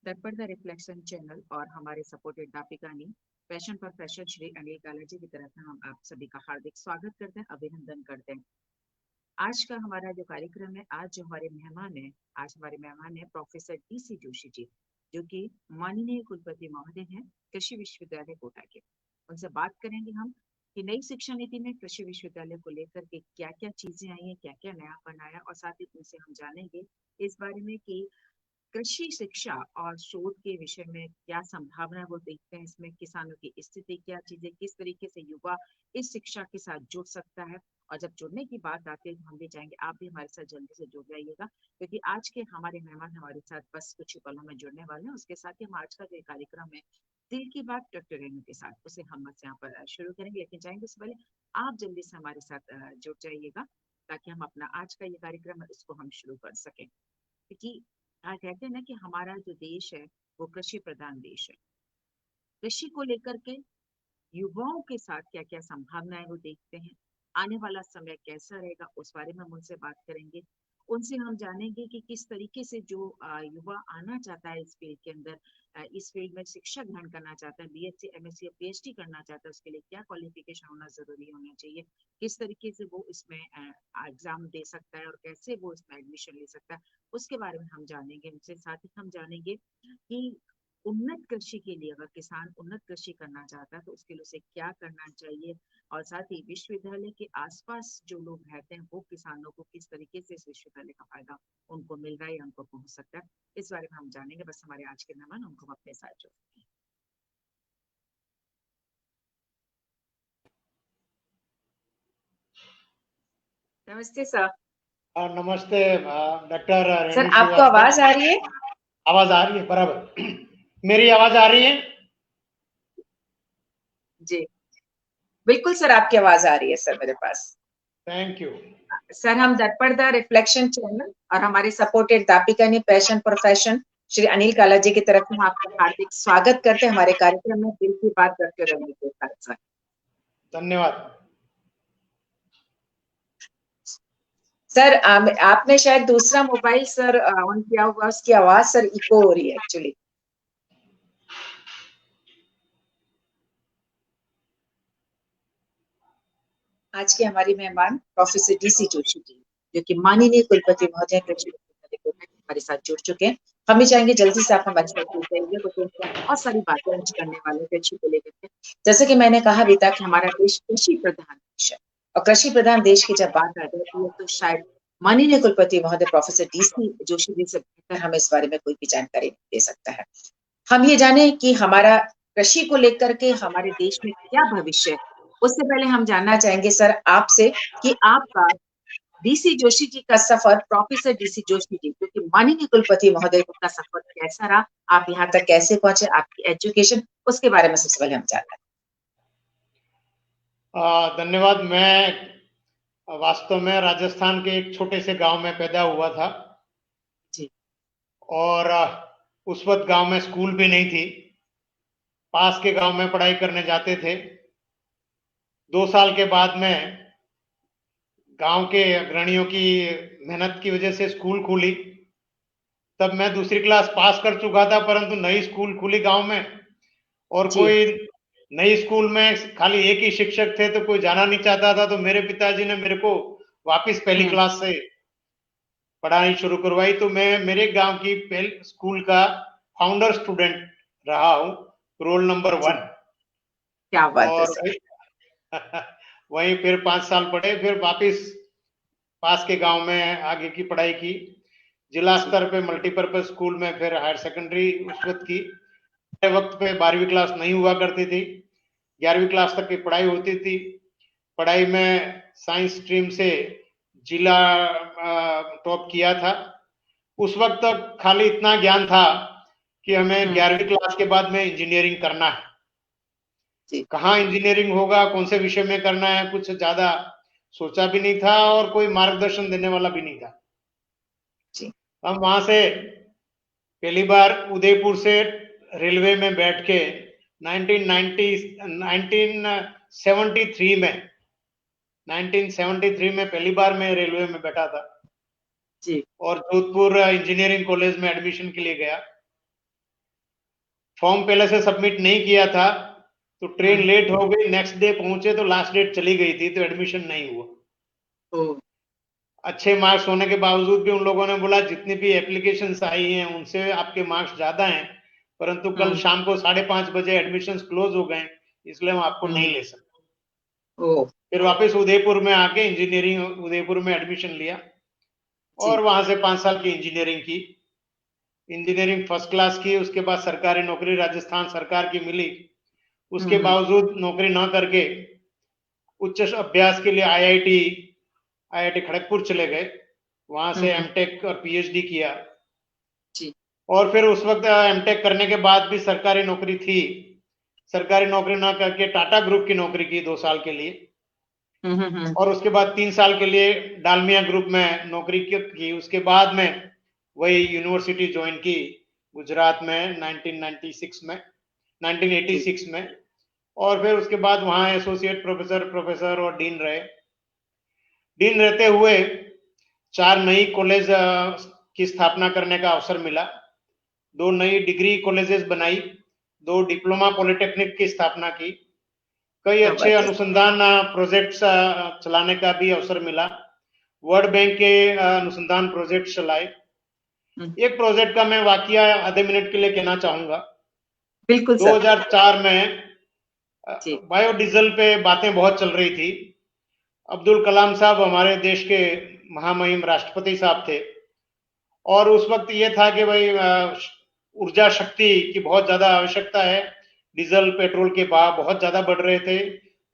दर्पण the reflection channel और हमारे सपोर्टेड दापिकानी passion for fashion Shri Anil कालाजी की तरफ से हम आप सभी का हार्दिक स्वागत करते हैं, अभिनंदन करते हैं। आज का हमारा जो कार्यक्रम है, आज हमारे मेहमान है प्रोफेसर DC जोशी जी, जो कि माननीय कुलपति महोदय हैं कृषि विश्वविद्यालय कोटा के। उनसे बात करेंगे हम कि नई शिक्षा नीति में कृषि विश्वविद्यालय को लेकर के क्या क्या चीजें आई हैं, क्या क्या नया बनाया, और साथ ही उनसे हम जानेंगे इस बारे में कि कृषि शिक्षा और शोध के विषय में क्या संभावना वो देखते हैं, इसमें किसानों की स्थिति क्या चीजें, किस तरीके से युवा इस शिक्षा के साथ जुड़ सकता है। और जब जुड़ने की बात आती है तो हम भी चाहेंगे आप भी हमारे साथ जल्दी से जुड़ जाइएगा, क्योंकि आज के हमारे मेहमान हमारे साथ बस कुछ ही पलों में जुड़ने वाले हैं। उसके साथ ही हम आज का जो कार्यक्रम है दिल की बात डॉक्टर रेणु के साथ, उसे हम बस यहाँ पर शुरू करेंगे, लेकिन चाहेंगे उससे पहले आप जल्दी से हमारे साथ जुड़ जाइएगा, ताकि हम अपना आज का ये कार्यक्रम है उसको हम शुरू कर सकें। क्योंकि कहते हैं ना कि हमारा जो देश है वो कृषि प्रधान देश है। कृषि को लेकर के युवाओं के साथ क्या क्या संभावनाएं वो देखते हैं, आने वाला समय कैसा रहेगा, उस बारे में हम उनसे बात करेंगे। उनसे हम जानेंगे कि किस तरीके से जो युवा आना चाहता है इस फील्ड के अंदर, इस फील्ड में शिक्षा ग्रहण करना चाहता है, BSc MSc या PhD करना चाहता है, उसके लिए क्या क्वालिफिकेशन होना जरूरी होना चाहिए, किस तरीके से वो इसमें एग्जाम दे सकता है और कैसे वो इसमें एडमिशन ले सकता है, उसके बारे में हम जानेंगे उनसे। साथ ही हम जानेंगे कि उन्नत कृषि के लिए, अगर किसान उन्नत कृषि करना चाहता है तो उसके लिए उसे क्या करना चाहिए, और साथ ही विश्वविद्यालय के आसपास जो लोग रहते हैं वो किसानों को किस तरीके से इस विश्वविद्यालय का फायदा उनको मिल रहा है या उनको पहुंच सकता है, इस बारे में हम जानेंगे। बस हमारे आज के मेहमान उनको हम अपने साथ जोड़ते हैं। नमस्ते सर। नमस्ते डॉक्टर सर रेणु आपको श्रीवास्तव। आवाज आ रही है? आवाज आ रही है बराबर? मेरी आवाज आ रही है? जी बिल्कुल सर, आपकी आवाज आ रही है सर मेरे पास। Thank you. सर हम दर्पण द रिफ्लेक्शन चैनल और हमारे सपोर्टेड दापिका ने पैशन प्रोफेशन श्री अनिल कालाजी की तरफ से हम आपका हार्दिक स्वागत करते हैं हमारे कार्यक्रम में दिल की बात करते रहने के साथ सर। धन्यवाद। सर आपने शायद दूसरा मोबाइल सर ऑन किया हुआ, उसकी आवाज सर इको हो रही है एक्चुअली। आज के हमारी मेहमान प्रोफेसर DC जोशी जी, जो कि माननीय कुलपति महोदय कृषि विश्वविद्यालय कोटा के हमारे साथ जुड़ चुके हैं। हम भी चाहेंगे जल्दी से आप हमारे साथ जुड़ जाइए, क्योंकि उनसे हम बहुत सारी बातें आज करने वाले हैं कृषि को लेकर के। जैसे कि मैंने कहा अभी तक, हमारा देश कृषि प्रधान देश है, और कृषि प्रधान देश की जब बात आ जाती है तो शायद माननीय कुलपति महोदय प्रोफेसर DC जोशी जी से बेहतर हमें इस बारे में कोई भी जानकारी दे सकता है। हम ये जाने कि हमारा कृषि को लेकर के हमारे देश में क्या भविष्य है, उससे पहले हम जानना चाहेंगे सर आपसे कि आपका DC जोशी जी का सफर, प्रोफेसर DC जोशी जी जो कि माननीय कुलपति महोदय का सफर कैसा रहा, आप यहाँ तक कैसे पहुंचे, आपकी एजुकेशन, उसके बारे में सबसे पहले हम जानना धन्यवाद। मैं वास्तव में राजस्थान के एक छोटे से गांव में पैदा हुआ था जी। और उस वक्त गांव में स्कूल भी नहीं थी। पास के गांव में पढ़ाई करने जाते थे। 2 साल के बाद में गांव के अग्रणियों की मेहनत की वजह से स्कूल खुली। तब मैं दूसरी क्लास पास कर चुका था, परंतु नई स्कूल खुली गांव में और जी। कोई नई स्कूल में खाली एक ही शिक्षक थे, तो कोई जाना नहीं चाहता था। तो मेरे पिताजी ने मेरे को वापस पहली क्लास से पढ़ाई शुरू करवाई। तो मैं मेरे गांव की पहले स्कूल का फाउंडर स्टूडेंट रहा हूं, रोल नंबर 1। क्या बात है और सर। वहीं फिर 5 साल पढ़े, फिर वापस पास के गांव में आगे की पढ़ाई की। जिला स्तर पे मल्टीपर्पज स्कूल में फिर हायर सेकेंडरी उस वक्त की। वक्त पे 12वीं क्लास नहीं हुआ करती थी, 11वीं क्लास तक की पढ़ाई होती थी। पढ़ाई में साइंस स्ट्रीम से जिला टॉप किया था। उस वक्त तक खाली इतना ज्ञान था कि हमें 11वीं क्लास के बाद में इंजीनियरिंग करना है। कहाँ इंजीनियरिंग होगा, कौन से विषय में करना है, कुछ ज्यादा सोचा भी नहीं था और कोई मार्गदर्शन देने वाला भी नहीं था। हम वहां से पहली बार उदयपुर से रेलवे में बैठ के 1973 में पहली बार मैं रेलवे में बैठा था जी। और जोधपुर इंजीनियरिंग कॉलेज में एडमिशन के लिए गया। फॉर्म पहले से सबमिट नहीं किया था, तो ट्रेन लेट हो गई, नेक्स्ट डे पहुंचे तो लास्ट डेट चली गई थी, तो एडमिशन नहीं हुआ। अच्छे मार्क्स होने के बावजूद भी उन लोगों ने बोला जितनी भी एप्लीकेशंस आई हैं उनसे आपके मार्क्स ज्यादा हैं, परंतु कल शाम को 5:30 बजे एडमिशन क्लोज हो गए, इसलिए हम आपको नहीं ले सकते। फिर वापस उदयपुर में आके इंजीनियरिंग उदयपुर में एडमिशन लिया और वहां से 5 साल की इंजीनियरिंग की। इंजीनियरिंग फर्स्ट क्लास की, उसके बाद सरकारी नौकरी राजस्थान सरकार की मिली। उसके बावजूद नौकरी ना करके उच्च अभ्यास के लिए आईआईटी खड़गपुर चले गए, वहां से एमटेक और पीएचडी किया। और फिर उस वक्त एमटेक करने के बाद भी सरकारी नौकरी थी, सरकारी नौकरी ना करके टाटा ग्रुप की नौकरी की 2 साल के लिए। और उसके बाद 3 साल के लिए डालमिया ग्रुप में नौकरी की। उसके बाद में वही यूनिवर्सिटी ज्वाइन की गुजरात में 1986 में। और फिर उसके बाद वहां एसोसिएट प्रोफेसर और डीन रहे। डीन रहते हुए 4 नई कॉलेज की स्थापना करने का अवसर मिला, 2 नई डिग्री कॉलेजेस बनाई, 2 डिप्लोमा पॉलिटेक्निक की स्थापना की, कई अच्छे अनुसंधान प्रोजेक्ट्स चलाने का भी अवसर मिला, वर्ल्ड बैंक के अनुसंधान प्रोजेक्ट चलाए। एक प्रोजेक्ट का मैं वाकया आधे मिनट के लिए कहना चाहूंगा। बिल्कुल। 2004 में बायोडीजल पे बातें बहुत चल रही थी। अब्दुल कलाम साहब हमारे देश के महामहिम राष्ट्रपति साहब थे, और उस वक्त ये था कि भाई ऊर्जा शक्ति की बहुत ज्यादा आवश्यकता है। डीजल पेट्रोल के भाव बहुत ज्यादा बढ़ रहे थे,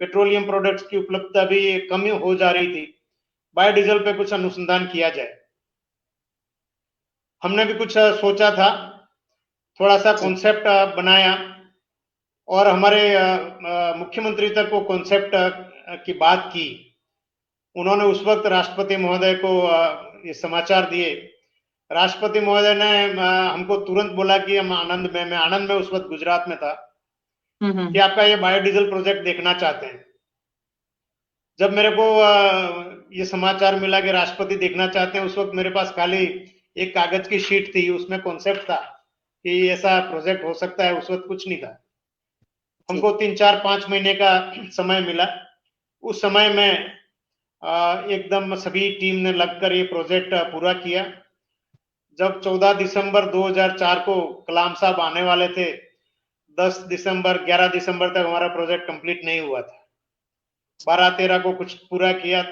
पेट्रोलियम प्रोडक्ट्स की उपलब्धता भी कम हो जा रही थी, बायोडीजल पे कुछ अनुसंधान किया जाए। हमने भी कुछ सोचा था, थोड़ा सा कॉन्सेप्ट बनाया और हमारे मुख्यमंत्री तक वो कॉन्सेप्ट की बात की। उन्होंने उस वक्त राष्ट्रपति महोदय को ये समाचार दिए। राष्ट्रपति महोदय ने हमको तुरंत बोला कि मैं आनंद में उस वक्त गुजरात में था, कि आपका ये बायोडीजल प्रोजेक्ट देखना चाहते हैं। जब मेरे को ये समाचार मिला कि राष्ट्रपति देखना चाहते हैं, उस वक्त मेरे पास खाली एक कागज की शीट थी, उसमें कॉन्सेप्ट था कि ऐसा प्रोजेक्ट हो सकता है, उस वक्त कुछ नहीं था। हमको 3-4-5 महीने का समय मिला। उस समय में एकदम सभी टीम ने लगकर ये प्रोजेक्ट पूरा किया। जब 14 दिसंबर 2004 को कलाम साहब आने वाले थे, 10 दिसंबर 11 दिसंबर तक हमारा प्रोजेक्ट कंप्लीट नहीं हुआ था। 12-13 को कुछ पूरा किया,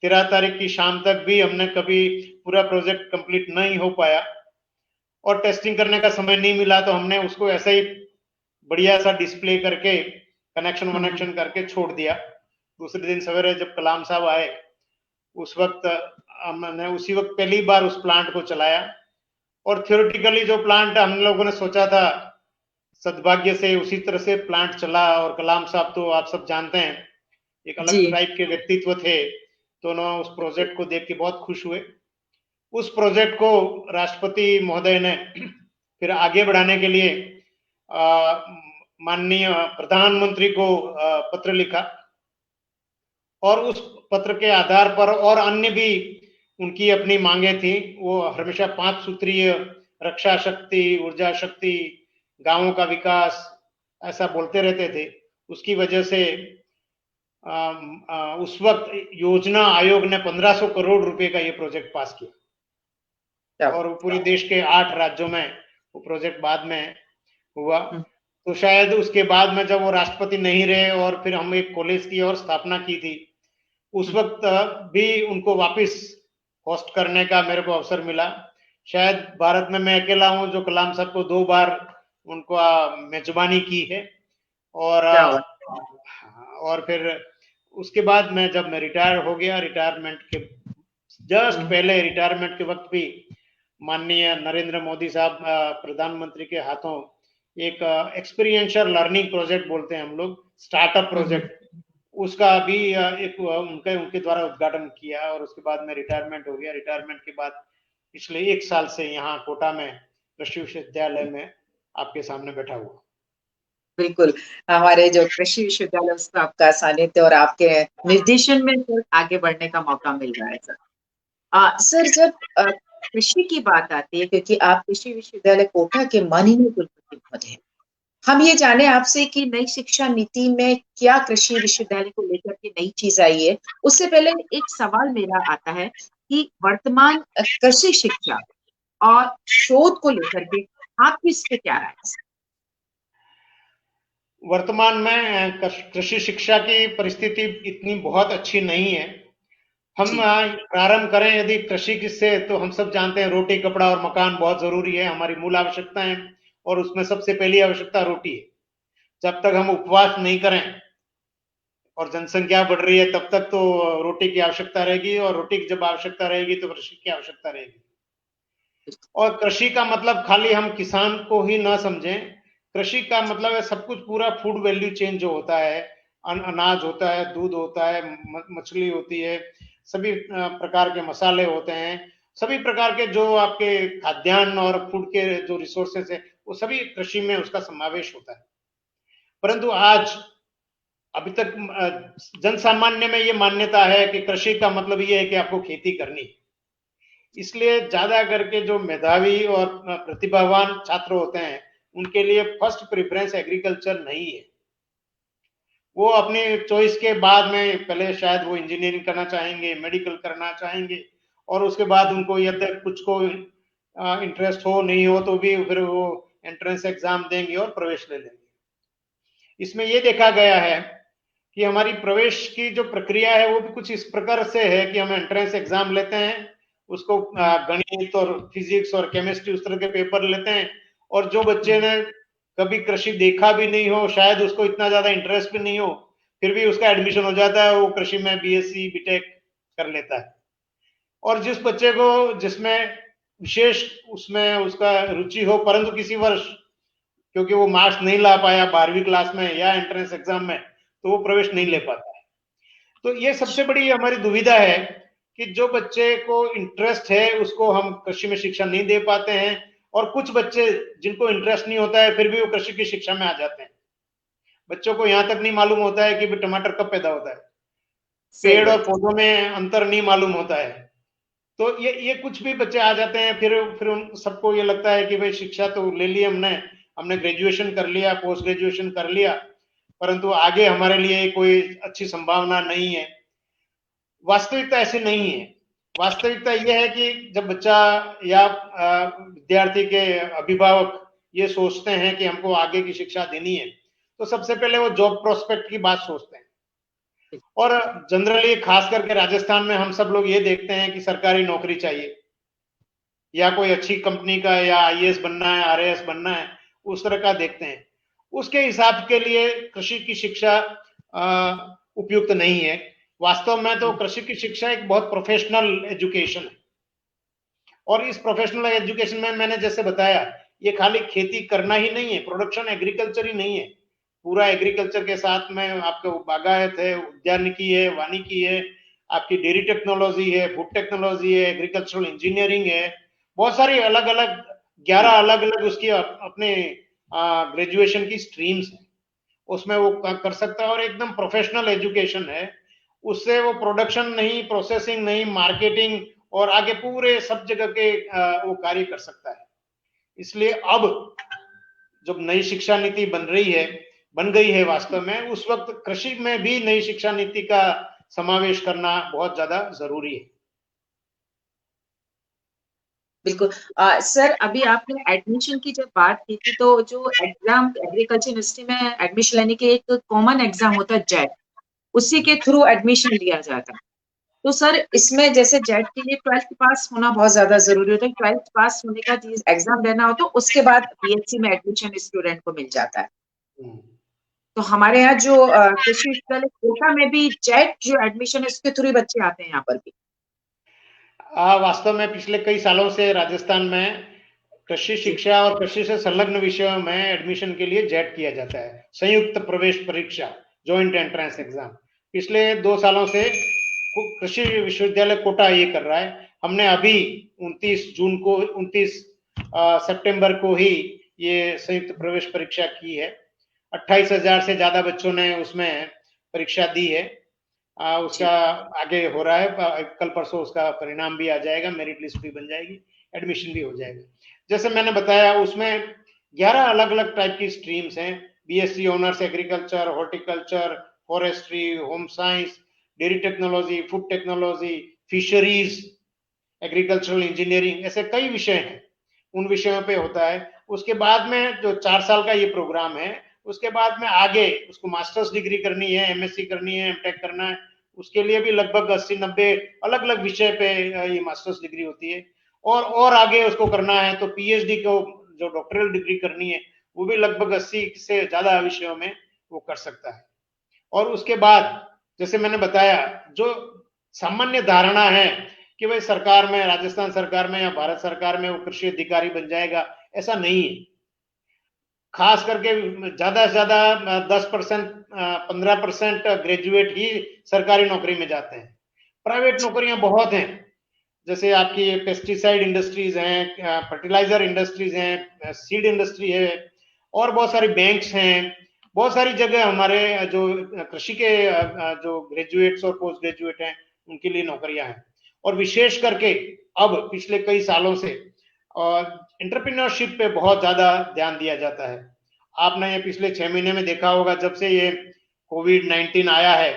13 तारीख की शाम तक भी हमने कभी पूरा प्रोजेक्ट कंप्लीट नहीं हो पाया, और टेस्टिंग करने का समय नहीं मिला, तो हमने उसको ऐसे ही बढ़िया सा डिस्प्ले करके कनेक्शन करके छोड़ दिया। दूसरे दिन सवेरे जब कलाम साहब आए, उस वक्त हमने उसी वक्त पहली बार उस प्लांट को चलाया। और थियोरेटिकली जो प्लांट हम लोगों ने सोचा था, सद्भाग्य से उसी तरह से प्लांट चला। और कलाम साहब तो आप सब जानते हैं, एक अलग टाइप के व्यक्तित्व थे, तो उन्होंने उस प्रोजेक्ट को देख के बहुत खुश हुए। उस प्रोजेक्ट को राष्ट्रपति महोदय ने फिर आगे बढ़ाने के लिए माननीय प्रधानमंत्री को पत्र लिखा, और उस पत्र के आधार पर और अन्य भी उनकी अपनी मांगे थी। वो हमेशा 5 सूत्रीय रक्षा शक्ति, ऊर्जा शक्ति, गांवों का विकास ऐसा बोलते रहते थे। उसकी वजह से उस वक्त योजना आयोग ने 1500 करोड़ रुपए का ये प्रोजेक्ट पास किया, और पूरे देश के 8 राज्यों में वो प्रोजेक्ट बाद में हुआ। तो शायद उसके बाद में जब वो राष्ट्रपति नहीं रहे और फिर हम एक कॉलेज की और स्थापना की थी, उस वक्त भी उनको वापस होस्ट करने का मेरे को अवसर मिला। शायद भारत में मैं अकेला हूं जो कलाम साहब को 2 बार उनको मेजबानी की है। और फिर उसके बाद मैं जब मैं रिटायर हो गया, रिटायरमेंट के जस्ट पहले, रिटायरमेंट के वक्त भी माननीय नरेंद्र मोदी साहब प्रधानमंत्री के हाथों एक एक्सपीरियंशियल लर्निंग प्रोजेक्ट बोलते हैं हम लोग, स्टार्टअप प्रोजेक्ट, उसका भी एक उनके द्वारा उद्घाटन किया। और उसके बाद में रिटायरमेंट हो गया। रिटायरमेंट के बाद पिछले 1 साल से यहाँ कोटा में कृषि विश्वविद्यालय में आपके सामने बैठा हुआ। बिल्कुल, हमारे जो कृषि विश्वविद्यालय उसमें आपका सानिध्य और आपके निर्देशन में आगे बढ़ने का मौका मिल रहा है सर। सर, जब कृषि की बात आती है, क्योंकि आप कृषि विश्वविद्यालय कोटा के माननीय कुलपति महोदय हैं, हम ये जाने आपसे कि नई शिक्षा नीति में क्या कृषि विश्वविद्यालय को लेकर के नई चीज आई है। उससे पहले एक सवाल मेरा आता है कि वर्तमान कृषि शिक्षा और शोध को लेकर के आपकी इस पे क्या राय है? वर्तमान में कृषि शिक्षा की परिस्थिति इतनी बहुत अच्छी नहीं है। हम जी। प्रारंभ करें यदि कृषि से, तो हम सब जानते हैं रोटी, कपड़ा और मकान बहुत जरूरी है, हमारी मूल आवश्यकताएं, और उसमें सबसे पहली आवश्यकता रोटी है। जब तक हम उपवास नहीं करें और जनसंख्या बढ़ रही है, तब तक तो रोटी की आवश्यकता रहेगी, और रोटी की जब आवश्यकता रहेगी तो कृषि की आवश्यकता रहेगी। और कृषि का मतलब खाली हम किसान को ही ना समझें। कृषि का मतलब है सब कुछ, पूरा फूड वैल्यू चेन जो होता है, अनाज होता है, दूध होता है, मछली होती है, सभी प्रकार के मसाले होते हैं, सभी प्रकार के जो आपके खाद्यान्न और फूड के जो रिसोर्सेस है, वो सभी कृषि में उसका समावेश होता है। परंतु आज अभी तक जन सामान्य में ये मान्यता है कि कृषि का मतलब ये है कि आपको खेती करनी। इसलिए ज्यादा करके जो मेधावी और प्रतिभावान छात्र होते हैं, उनके लिए फर्स्ट प्रेफरेंस एग्रीकल्चर नहीं है। वो अपने चॉइस के बाद में पहले शायद वो इंजीनियरिंग करना चाहेंगे, मेडिकल करना चाहेंगे, और उसके बाद उनको यदि कुछ को इंटरेस्ट हो नहीं हो तो भी फिर वो एंट्रेंस एग्जाम देंगे और प्रवेश ले लेंगे। इसमें ये देखा गया है कि हमारी प्रवेश की जो प्रक्रिया है वो भी कुछ इस प्रकार से है कि हम एंट्रेंस एग्जाम लेते हैं, उसको गणित और फिजिक्स और केमिस्ट्री उस तरह के पेपर लेते हैं, और जो बच्चे ने कभी कृषि देखा भी नहीं हो, शायद उसको इतना ज्यादा इंटरेस्ट भी नहीं हो, फिर भी उसका एडमिशन हो जाता है, वो कृषि में बीएससी बीटेक कर लेता है। और जिस बच्चे को जिसमें विशेष उसमें उसका रुचि हो, परंतु किसी वर्ष क्योंकि वो मार्क्स नहीं ला पाया 12वीं क्लास में या एंट्रेंस एग्जाम में, तो वो प्रवेश नहीं ले पाता है। तो ये सबसे बड़ी हमारी दुविधा है कि जो बच्चे को इंटरेस्ट है उसको हम कृषि में शिक्षा नहीं दे पाते हैं, और कुछ बच्चे जिनको इंटरेस्ट नहीं होता है फिर भी वो कृषि की शिक्षा में आ जाते हैं। बच्चों को यहाँ तक नहीं मालूम होता है कि टमाटर कब पैदा होता है, सही पेड़ और बात। पौधों में अंतर नहीं मालूम होता है। तो ये कुछ भी बच्चे आ जाते हैं, फिर उन सबको ये लगता है कि भाई शिक्षा तो ले ली हमने हमने ग्रेजुएशन कर लिया, पोस्ट ग्रेजुएशन कर लिया, परंतु आगे हमारे लिए कोई अच्छी संभावना नहीं है। वास्तविकता ऐसी नहीं है। वास्तविकता यह है कि जब बच्चा या विद्यार्थी के अभिभावक ये सोचते हैं कि हमको आगे की शिक्षा देनी है, तो सबसे पहले वो जॉब प्रोस्पेक्ट की बात सोचते हैं। और जनरली खास करके राजस्थान में हम सब लोग ये देखते हैं कि सरकारी नौकरी चाहिए, या कोई अच्छी कंपनी का, या आईएएस बनना है, आरएएस बनना है, उस तरह का देखते हैं। उसके हिसाब के लिए कृषि की शिक्षा उपयुक्त नहीं है। वास्तव में तो कृषि की शिक्षा एक बहुत प्रोफेशनल एजुकेशन है, और इस प्रोफेशनल एजुकेशन में मैंने जैसे बताया, ये खाली खेती करना ही नहीं है, प्रोडक्शन एग्रीकल्चर ही नहीं है, पूरा एग्रीकल्चर के साथ में आपके बागायत है, उद्यानिकी है, वानिकी है, आपकी डेयरी टेक्नोलॉजी है, फूड टेक्नोलॉजी है, एग्रीकल्चरल इंजीनियरिंग है, बहुत सारी अलग अलग 11 अलग अलग उसकी अपने ग्रेजुएशन की स्ट्रीम्स है, उसमें वो कर सकता है, और एकदम प्रोफेशनल एजुकेशन है। उससे वो प्रोडक्शन नहीं, प्रोसेसिंग नहीं, मार्केटिंग और आगे पूरे सब जगह के वो कार्य कर सकता है। इसलिए अब जब नई शिक्षा नीति बन गई है, वास्तव में उस वक्त कृषि में भी नई शिक्षा नीति का समावेश करना बहुत ज्यादा जरूरी है। बिल्कुल। सर, अभी आपने एडमिशन की जब बात की थी, तो जो एग्जाम एग्रीकल्चर यूनिवर्सिटी में एडमिशन लेने के एक कॉमन एग्जाम होता है जेट, उसी के थ्रू एडमिशन लिया जाता है। तो सर, इसमें जैसे जेट के लिए 12th पास होना बहुत ज्यादा जरूरी होता है। 12th पास होने का एग्जाम देना हो तो उसके बाद बीएससी में एडमिशन स्टूडेंट को मिल जाता है। तो हमारे यहाँ जो कृषि विश्वविद्यालय कोटा में भी जेट जो एडमिशन है उसके थ्रू बच्चे आते हैं यहाँ पर भी। वास्तव में पिछले कई सालों से राजस्थान में कृषि जी। शिक्षा और कृषि से संलग्न विषयों में एडमिशन के लिए जेट किया जाता है, संयुक्त प्रवेश परीक्षा, जॉइंट एंट्रेंस एग्जाम। पिछले 2 सालों से कृषि विश्वविद्यालय कोटा ये कर रहा है। हमने अभी 29 सितंबर को ही ये संयुक्त प्रवेश परीक्षा की है। 28,000 से ज्यादा बच्चों ने उसमें परीक्षा दी है। उसका आगे हो रहा है, कल परसों उसका परिणाम भी आ जाएगा, मेरिट लिस्ट भी बन जाएगी, एडमिशन भी हो जाएगा। जैसे मैंने बताया, उसमें 11 अलग अलग टाइप की स्ट्रीम्स हैं। BSc honours agriculture, horticulture, forestry, home science, dairy technology, food technology, fisheries, agricultural engineering, ऐसे कई विषय हैं, उन विषयों पे होता है। उसके बाद में जो 4 साल का ये प्रोग्राम है, उसके बाद में आगे उसको मास्टर्स डिग्री करनी है, एमएससी करनी है, एमटेक करना है, उसके लिए भी लगभग 80-90 अलग अलग विषय पे ये मास्टर्स डिग्री होती है। और आगे उसको करना है तो पीएचडी को, जो डॉक्टरल डिग्री करनी है, वो भी लगभग 80 से ज्यादा विषयों में वो कर सकता है। और उसके बाद जैसे मैंने बताया, जो सामान्य धारणा है कि भाई सरकार में, राजस्थान सरकार में या भारत सरकार में वो कृषि अधिकारी बन जाएगा, ऐसा नहीं है। खास करके ज्यादा से ज्यादा 10%, 15% ग्रेजुएट ही सरकारी नौकरी में जाते हैं। प्राइवेट नौकरियां बहुत हैं, जैसे आपकी पेस्टिसाइड इंडस्ट्रीज हैं, फर्टिलाइजर इंडस्ट्रीज हैं, सीड इंडस्ट्री है, और बहुत सारी बैंक्स हैं, बहुत सारी जगह हमारे जो कृषि के जो ग्रेजुएट्स और पोस्ट ग्रेजुएट हैं उनके लिए नौकरियां हैं। और विशेष करके अब पिछले कई सालों से एंटरप्रेन्योरशिप पे बहुत ज्यादा ध्यान दिया जाता है। आपने ये पिछले 6 महीने में देखा होगा, जब से ये कोविड-19 आया है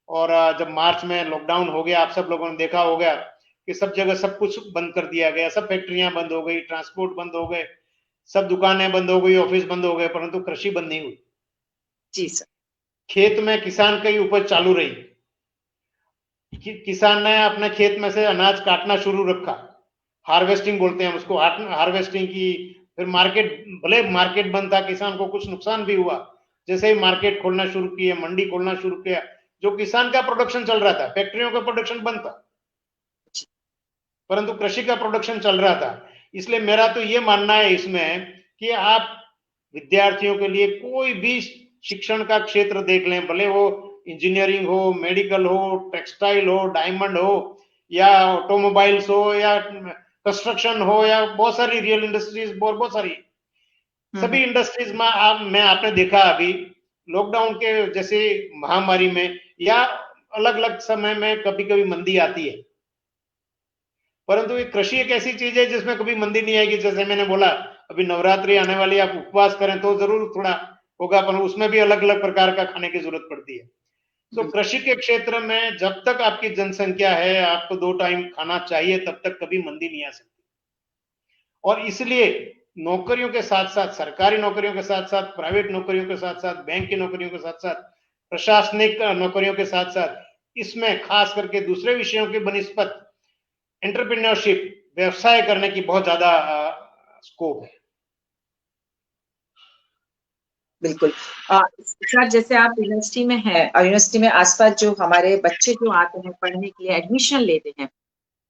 और जब मार्च में लॉकडाउन हो गया, आप सब लोगों ने देखा होगा कि सब जगह सब कुछ बंद कर दिया गया, सब फैक्ट्रियां बंद हो गई, ट्रांसपोर्ट बंद हो गए, सब दुकानें बंद हो गई, ऑफिस बंद हो गए, परंतु कृषि बंद नहीं हुई। जी सर। खेत में किसान की उपज चालू रही, किसान ने अपने खेत में से अनाज काटना शुरू रखा, हार्वेस्टिंग बोलते हैं उसको, हार्वेस्टिंग की। फिर मार्केट, भले मार्केट बंद था, किसान को कुछ नुकसान भी हुआ, जैसे ही मार्केट खोलना शुरू किया, मंडी खोलना शुरू किया, जो किसान का प्रोडक्शन चल रहा था, फैक्ट्रियों का प्रोडक्शन बंद था, परंतु कृषि का प्रोडक्शन चल रहा था। इसलिए मेरा तो ये मानना है इसमें कि आप विद्यार्थियों के लिए कोई भी शिक्षण का क्षेत्र देख लें, भले वो इंजीनियरिंग हो, मेडिकल हो, टेक्सटाइल हो, डायमंड हो, या ऑटोमोबाइल्स हो, या कंस्ट्रक्शन हो, या बहुत सारी रियल इंडस्ट्रीज, बहुत सारी सभी इंडस्ट्रीज में आपने देखा अभी लॉकडाउन के जैसे महामारी में या अलग अलग समय में कभी कभी मंदी आती है, परंतु ये कृषि एक ऐसी चीज है जिसमें कभी मंदी नहीं आएगी। जैसे मैंने बोला, अभी नवरात्रि आने वाली, आप उपवास करें तो जरूर थोड़ा होगा, पर उसमें भी अलग अलग प्रकार का खाने की जरूरत पड़ती है। तो कृषि के क्षेत्र में जब तक आपकी जनसंख्या है, आपको 2 टाइम खाना चाहिए, तब तक कभी मंदी नहीं आ सकती। और इसलिए नौकरियों के साथ साथ, सरकारी नौकरियों के साथ साथ, प्राइवेट नौकरियों के साथ साथ, बैंक की नौकरियों के साथ साथ, प्रशासनिक नौकरियों के साथ साथ, इसमें खास करके दूसरे विषयों के बनिस्पत एंटरप्रेन्योरशिप, व्यवसाय करने की बहुत ज्यादा स्कोप है। बिल्कुल। सर, जैसे आप यूनिवर्सिटी में हैं और यूनिवर्सिटी में आसपास जो हमारे बच्चे जो आते हैं पढ़ने के लिए, एडमिशन लेते हैं,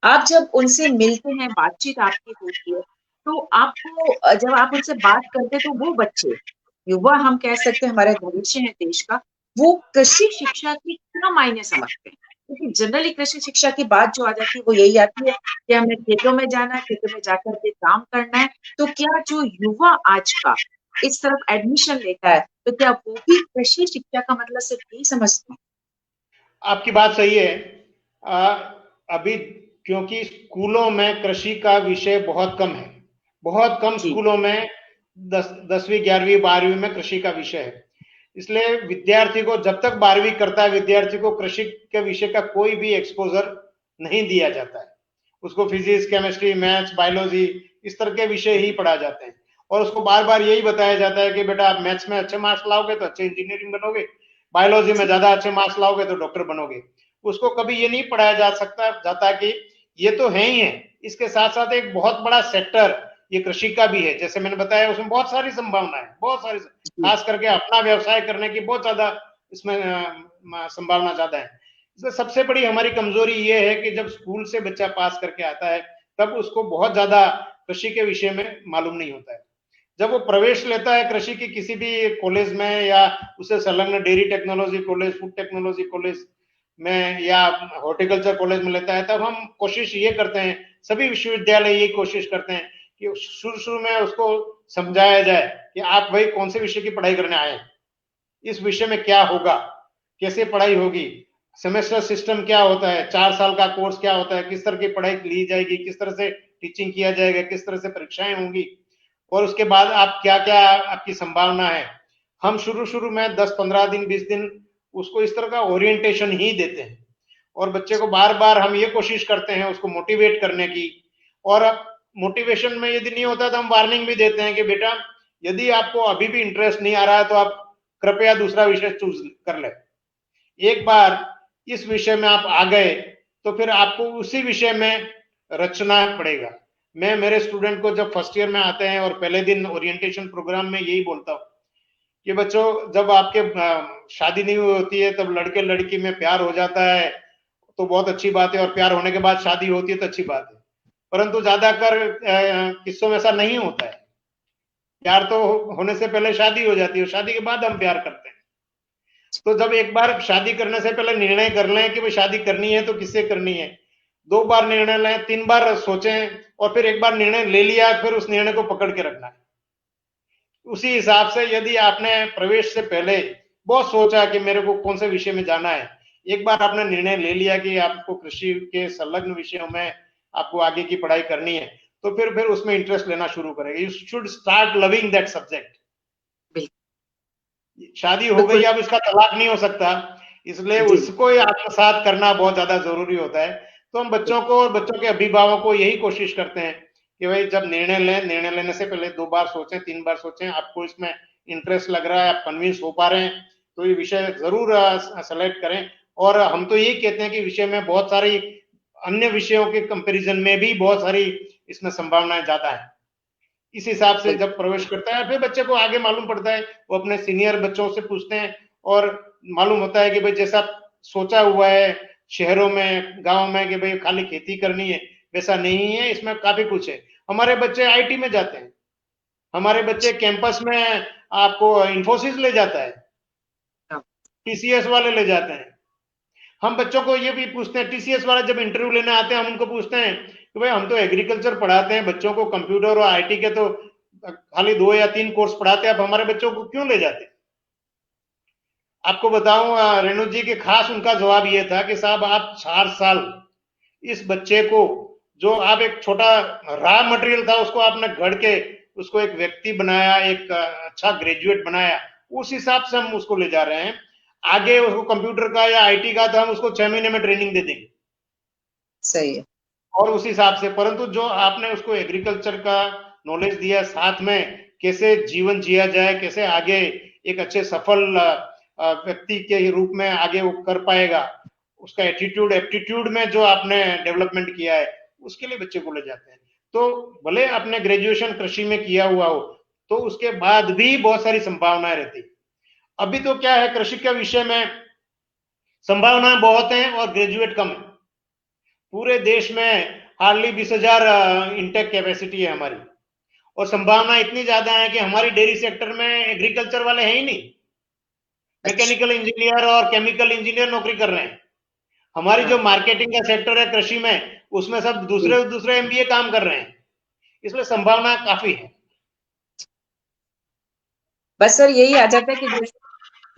आप जब उनसे मिलते हैं, बातचीत आपकी होती है, तो आपको जब आप उनसे बात करते हैं तो वो बच्चे, युवा हम कह सकते हैं, हमारे भविष्य है देश का, वो कृषि शिक्षा की क्या मायने समझते हैं? क्योंकि जनरली कृषि शिक्षा की बात जो आ जाती है वो यही आती है कि हमें खेतों में जाना है, खेतों में जाकर के काम करना है। तो क्या जो युवा आज का इस तरफ एडमिशन लेता है, तो क्या वो भी कृषि शिक्षा का मतलब सिर्फ यही समझते हैं? आपकी बात सही है। अभी क्योंकि स्कूलों में कृषि का विषय बहुत कम है, बहुत कम जी। स्कूलों में 10वीं 11वीं 12वीं में कृषि का विषय है। इसलिए विद्यार्थी को, जब तक 12वीं करता है, विद्यार्थी को कृषि के विषय का कोई भी एक्सपोजर नहीं दिया जाता है। उसको फिजिक्स, केमिस्ट्री, मैथ्स, बायोलॉजी, इस तरह के विषय ही पढ़ा जाते हैं। और उसको बार बार यही बताया जाता है कि बेटा आप मैथ्स में अच्छे मार्क्स लाओगे तो अच्छे इंजीनियरिंग बनोगे, बायोलॉजी में ज्यादा अच्छे मार्क्स लाओगे तो डॉक्टर बनोगे। उसको कभी ये नहीं पढ़ाया जा सकता जाता कि ये तो है ही है, इसके साथ साथ एक बहुत बड़ा सेक्टर ये कृषि का भी है। जैसे मैंने बताया, उसमें बहुत सारी संभावनाएं, बहुत सारी, खास करके अपना व्यवसाय करने की बहुत ज्यादा इसमें संभावना ज्यादा है। इसमें सबसे बड़ी हमारी कमजोरी ये है कि जब स्कूल से बच्चा पास करके आता है, तब उसको बहुत ज्यादा कृषि के विषय में मालूम नहीं होता है। जब वो प्रवेश लेता है कृषि की किसी भी कॉलेज में, या उसे संलग्न dairy technology college, food technology college में, या हॉर्टिकल्चर कॉलेज में लेता है, तब हम कोशिश ये करते हैं, सभी विश्वविद्यालय ये कोशिश करते हैं कि शुरू शुरू में उसको समझाया जाए कि आप भाई कौन से विषय की पढ़ाई करने आए हैं, इस विषय में क्या होगा, कैसे पढ़ाई होगी, सेमेस्टर सिस्टम क्या होता है, 4 साल का कोर्स क्या होता है, किस तरह की पढ़ाई ली जाएगी, किस तरह से टीचिंग किया जाएगा, किस तरह से परीक्षाएं होंगी, और उसके बाद आप क्या क्या आपकी संभावना है। हम शुरू शुरू में 10-15 दिन 20 दिन उसको इस तरह का ओरिएंटेशन ही देते हैं, और बच्चे को बार बार हम ये कोशिश करते हैं उसको मोटिवेट करने की। और मोटिवेशन में यदि नहीं होता तो हम वार्निंग भी देते हैं कि बेटा, यदि आपको अभी भी इंटरेस्ट नहीं आ रहा है तो आप कृपया दूसरा विषय चूज कर ले। एक बार इस विषय में आप आ गए तो फिर आपको उसी विषय में रचना पड़ेगा। मैं मेरे स्टूडेंट को जब फर्स्ट ईयर में आते हैं और पहले दिन ओरिएंटेशन प्रोग्राम में यही बोलता हूँ कि बच्चों, जब आपके शादी नहीं हुई होती है तब लड़के लड़की में प्यार हो जाता है तो बहुत अच्छी बात है, और प्यार होने के बाद शादी होती है तो अच्छी बात है। परंतु ज्यादातर किस्सों में ऐसा नहीं होता है। प्यार तो होने से पहले शादी हो जाती है, शादी के बाद हम प्यार करते हैं। तो जब एक बार शादी करने से पहले निर्णय कर लें कि भाई शादी करनी है तो किससे करनी है, 2 बार निर्णय लें, 3 बार सोचें, और फिर एक बार निर्णय ले लिया फिर उस निर्णय को पकड़ के रखना है। उसी हिसाब से यदि आपने प्रवेश से पहले बहुत सोचा कि मेरे को कौन से विषय में जाना है, एक बार आपने निर्णय ले लिया कि आपको कृषि के संलग्न विषयों में आपको आगे की पढ़ाई करनी है, तो फिर उसमें इंटरेस्ट लेना शुरू करेंगे। You should start loving that subject. शादी हो गई, अब इसका तलाक नहीं हो सकता, इसलिए उसको आत्मसात करना बहुत ज्यादा जरूरी होता है। तो हम बच्चों को और बच्चों के अभिभावकों को यही कोशिश करते हैं कि भाई जब निर्णय लें, निर्णय लेने से पहले 2 बार सोचें, 3 बार सोचें, आपको इसमें इंटरेस्ट लग रहा है, आप कन्विंस हो पा रहे हैं तो ये विषय जरूर सेलेक्ट करें। और हम तो यही कहते हैं कि विषय में बहुत सारी अन्य विषयों के कंपैरिजन में भी बहुत सारी इसमें संभावनाएं ज्यादा है। इस हिसाब से जब प्रवेश करता है फिर बच्चे को आगे मालूम पड़ता है, वो अपने सीनियर बच्चों से पूछते हैं और मालूम होता है कि भाई जैसा सोचा हुआ है शहरों में गांव में कि भाई खाली खेती करनी है, वैसा नहीं है, इसमें काफी कुछ है। हमारे बच्चे आईटी में जाते हैं, हमारे बच्चे कैंपस में आपको इंफोसिस ले जाता है, टीसीएस वाले ले जाते हैं। हम बच्चों को ये भी पूछते हैं, टीसीएस वाले जब इंटरव्यू लेने आते हैं हम उनको पूछते हैं कि भाई हम तो एग्रीकल्चर पढ़ाते हैं बच्चों को, कंप्यूटर और आईटी के तो खाली 2 या 3 कोर्स पढ़ाते हैं, आप हमारे बच्चों को क्यों ले जाते हैं? आपको बताऊं रेणु जी के खास उनका जवाब ये था कि साहब आप 4 साल इस बच्चे को, जो आप एक छोटा रॉ मटेरियल था उसको आपने गढ़ के उसको एक व्यक्ति बनाया, एक अच्छा ग्रेजुएट बनाया, उस हिसाब से हम उसको ले जा रहे हैं। आगे उसको कंप्यूटर का या आईटी का तो हम उसको 6 महीने में ट्रेनिंग दे देंगे, सही है, और उस हिसाब से। परंतु जो आपने उसको एग्रीकल्चर का नॉलेज दिया, साथ में कैसे जीवन जिया जाए, कैसे आगे एक अच्छे सफल व्यक्ति के रूप में आगे वो कर पाएगा, उसका एटीट्यूड एप्टीट्यूड में जो आपने डेवलपमेंट किया है, उसके लिए बच्चे को ले जाते हैं। तो भले आपने ग्रेजुएशन कृषि में किया हुआ हो तो उसके बाद भी बहुत सारी संभावनाएं रहती। अभी तो क्या है, कृषि के विषय में संभावनाएं बहुत हैं और ग्रेजुएट कम है। पूरे देश में हार्डली 20,000 इंटेक कैपेसिटी है हमारी, और संभावना इतनी ज्यादा है कि हमारी डेयरी सेक्टर में एग्रीकल्चर वाले हैं ही नहीं, मैकेनिकल इंजीनियर और केमिकल इंजीनियर नौकरी कर रहे हैं। हमारी जो मार्केटिंग का सेक्टर है कृषि में, उसमें सब दूसरे दूसरे एमबीए काम कर रहे हैं, इसलिए संभावना काफी है। बस सर यही आ जाता है कि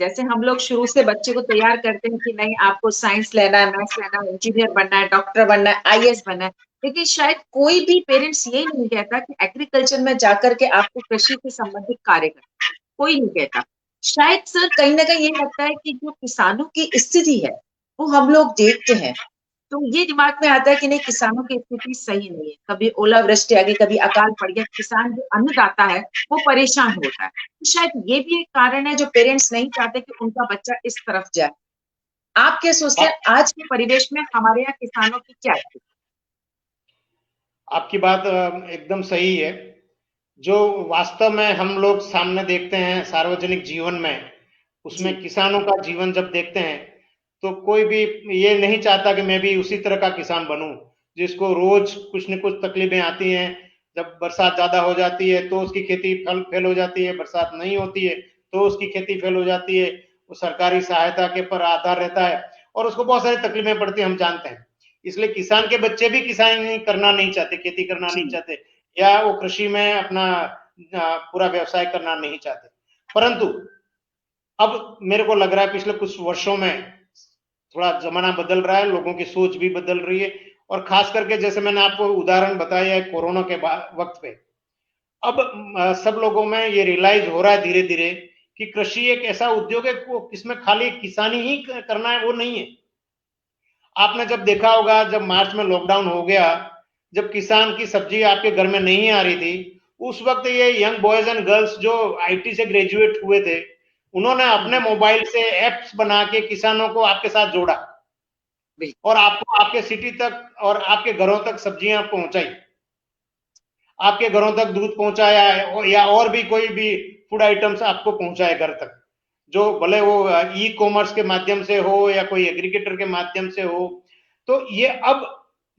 जैसे हम लोग शुरू से बच्चे को तैयार करते हैं कि नहीं आपको साइंस लेना है, मैथ्स लेना है, इंजीनियर बनना है, डॉक्टर बनना है, आईएएस बनना है, लेकिन शायद कोई भी पेरेंट्स ये नहीं कहता कि एग्रीकल्चर में जाकर के आपको कृषि से संबंधित कार्य करना, कोई नहीं कहता। शायद सर कहीं ना कहीं ये लगता है कि जो किसानों की स्थिति है वो हम लोग देखते हैं तो ये दिमाग में आता है कि नहीं किसानों की स्थिति सही नहीं है, कभी ओलावृष्टि आ गई, कभी अकाल पड़ गया, किसान जो अन्नदाता है वो परेशान होता है। तो शायद ये भी एक कारण है जो पेरेंट्स नहीं चाहते कि उनका बच्चा इस तरफ जाए। आप क्या सोचते हैं आज के परिवेश में हमारे यहाँ किसानों की क्या स्थिति? आपकी बात एकदम सही है। जो वास्तव में हम लोग सामने देखते हैं सार्वजनिक जीवन में, उसमें किसानों का जीवन जब देखते हैं तो कोई भी ये नहीं चाहता कि मैं भी उसी तरह का किसान बनूं, जिसको रोज कुछ न कुछ तकलीफें आती हैं। जब बरसात ज्यादा हो जाती है तो उसकी खेती फेल हो जाती है, बरसात नहीं होती है तो उसकी खेती फेल हो जाती है, वो सरकारी सहायता के पर आधार रहता है और उसको बहुत सारी तकलीफें पड़ती है, हम जानते हैं। इसलिए किसान के बच्चे भी किसानी करना नहीं चाहते, खेती करना नहीं चाहते, या वो कृषि में अपना पूरा व्यवसाय करना नहीं चाहते। परंतु अब मेरे को लग रहा है पिछले कुछ वर्षों में थोड़ा जमाना बदल रहा है, लोगों की सोच भी बदल रही है, और खास करके जैसे मैंने आपको उदाहरण बताया है कोरोना के वक्त पे, अब सब लोगों में ये रियलाइज हो रहा है धीरे धीरे कि कृषि एक ऐसा उद्योग है इसमें खाली किसानी ही करना है वो नहीं है। आपने जब देखा होगा जब मार्च में लॉकडाउन हो गया, जब किसान की सब्जी आपके घर में नहीं आ रही थी, उस वक्त ये यंग बॉयज एंड गर्ल्स जो आईटी से ग्रेजुएट हुए थे, उन्होंने अपने मोबाइल से एप्स बना के किसानों को आपके साथ जोड़ा और आपको आपके सिटी तक और आपके घरों तक सब्जियां पहुंचाई, आपके घरों तक दूध पहुंचाया या और भी कोई भी फूड आइटम्स आपको पहुंचाए घर तक, जो भले वो ई कॉमर्स के माध्यम से हो या कोई एग्रीगेटर के माध्यम से हो। तो ये अब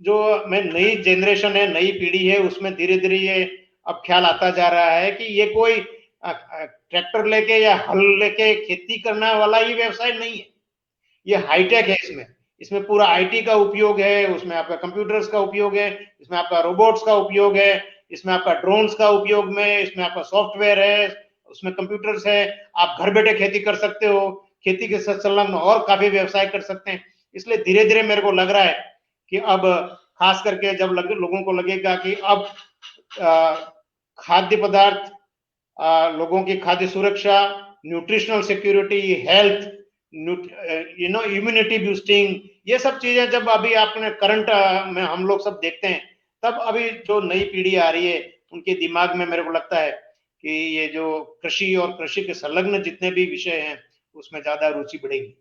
जो मैं नई जनरेशन है, नई पीढ़ी है, उसमें धीरे धीरे ये अब ख्याल आता जा रहा है कि ये कोई ट्रैक्टर लेके या हल लेके खेती करने वाला ही व्यवसाय नहीं है, ये हाईटेक है। इसमें पूरा आईटी का उपयोग है, उसमें आपका कंप्यूटर्स का उपयोग है, इसमें आपका रोबोट्स का उपयोग है, इसमें आपका ड्रोन्स का उपयोग में, इसमें आपका सॉफ्टवेयर है, उसमें कंप्यूटर्स है। आप घर बैठे खेती कर सकते हो, खेती के साथ संलग्न और काफी व्यवसाय कर सकते हैं। इसलिए धीरे धीरे मेरे को लग रहा है कि अब खास करके जब लोगों को लगेगा कि अब खाद्य पदार्थ, लोगों की खाद्य सुरक्षा, nutritional security, health, immunity boosting, ये सब चीजें जब अभी आपने करंट में हम लोग सब देखते हैं, तब अभी जो नई पीढ़ी आ रही है उनके दिमाग में मेरे को लगता है कि ये जो कृषि और कृषि के संलग्न जितने भी विषय हैं उसमें ज्यादा रुचि बढ़ेगी।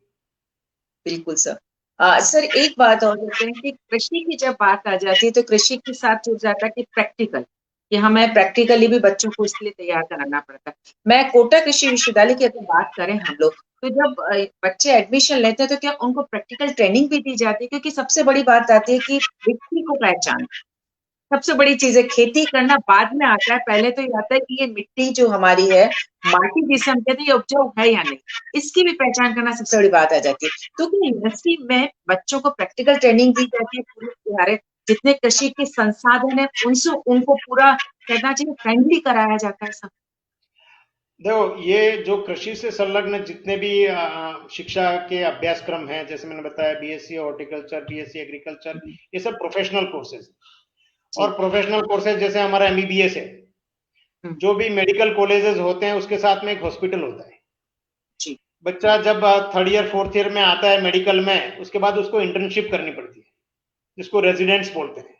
बिल्कुल सर। सर एक बात और होते हैं कि कृषि की जब बात आ जाती है तो कृषि के साथ जुड़ जाता है कि प्रैक्टिकल, कि हमें प्रैक्टिकली भी बच्चों को इसके लिए तैयार कराना पड़ता है। मैं कोटा कृषि विश्वविद्यालय की अगर बात करें हम लोग, तो जब बच्चे एडमिशन लेते हैं तो क्या उनको प्रैक्टिकल ट्रेनिंग भी दी जाती है? क्योंकि सबसे बड़ी बात आती है कि मिट्टी को पहचान, सबसे बड़ी चीज है, खेती करना बाद में आता है, पहले तो ये आता है कि ये मिट्टी जो हमारी है, माटी जिसे हम कहते हैं ये उपजाऊ है या नहीं, इसकी भी पहचान करना सबसे बड़ी बात आ जाती है। तो क्या यूनिवर्सिटी में बच्चों को प्रैक्टिकल ट्रेनिंग दी जाती है? पूरे जितने कृषि के संसाधन है उनसे उनको पूरा कहना चाहिए फ्रेंडली कराया जाता है सब? देखो, ये जो कृषि से संलग्न जितने भी शिक्षा के अभ्यासक्रम हैं, जैसे मैंने बताया बीएससी हॉर्टिकल्चर, बीएससी एग्रीकल्चर, ये सब प्रोफेशनल कोर्सेज। और प्रोफेशनल कोर्सेज जैसे हमारा एमबीबीएस है, जो भी मेडिकल कॉलेजेस होते हैं उसके साथ में एक हॉस्पिटल होता है। बच्चा जब थर्ड ईयर फोर्थ ईयर में आता है मेडिकल में, उसके बाद उसको इंटर्नशिप करनी पड़ती है, जिसको रेजिडेंट्स बोलते हैं,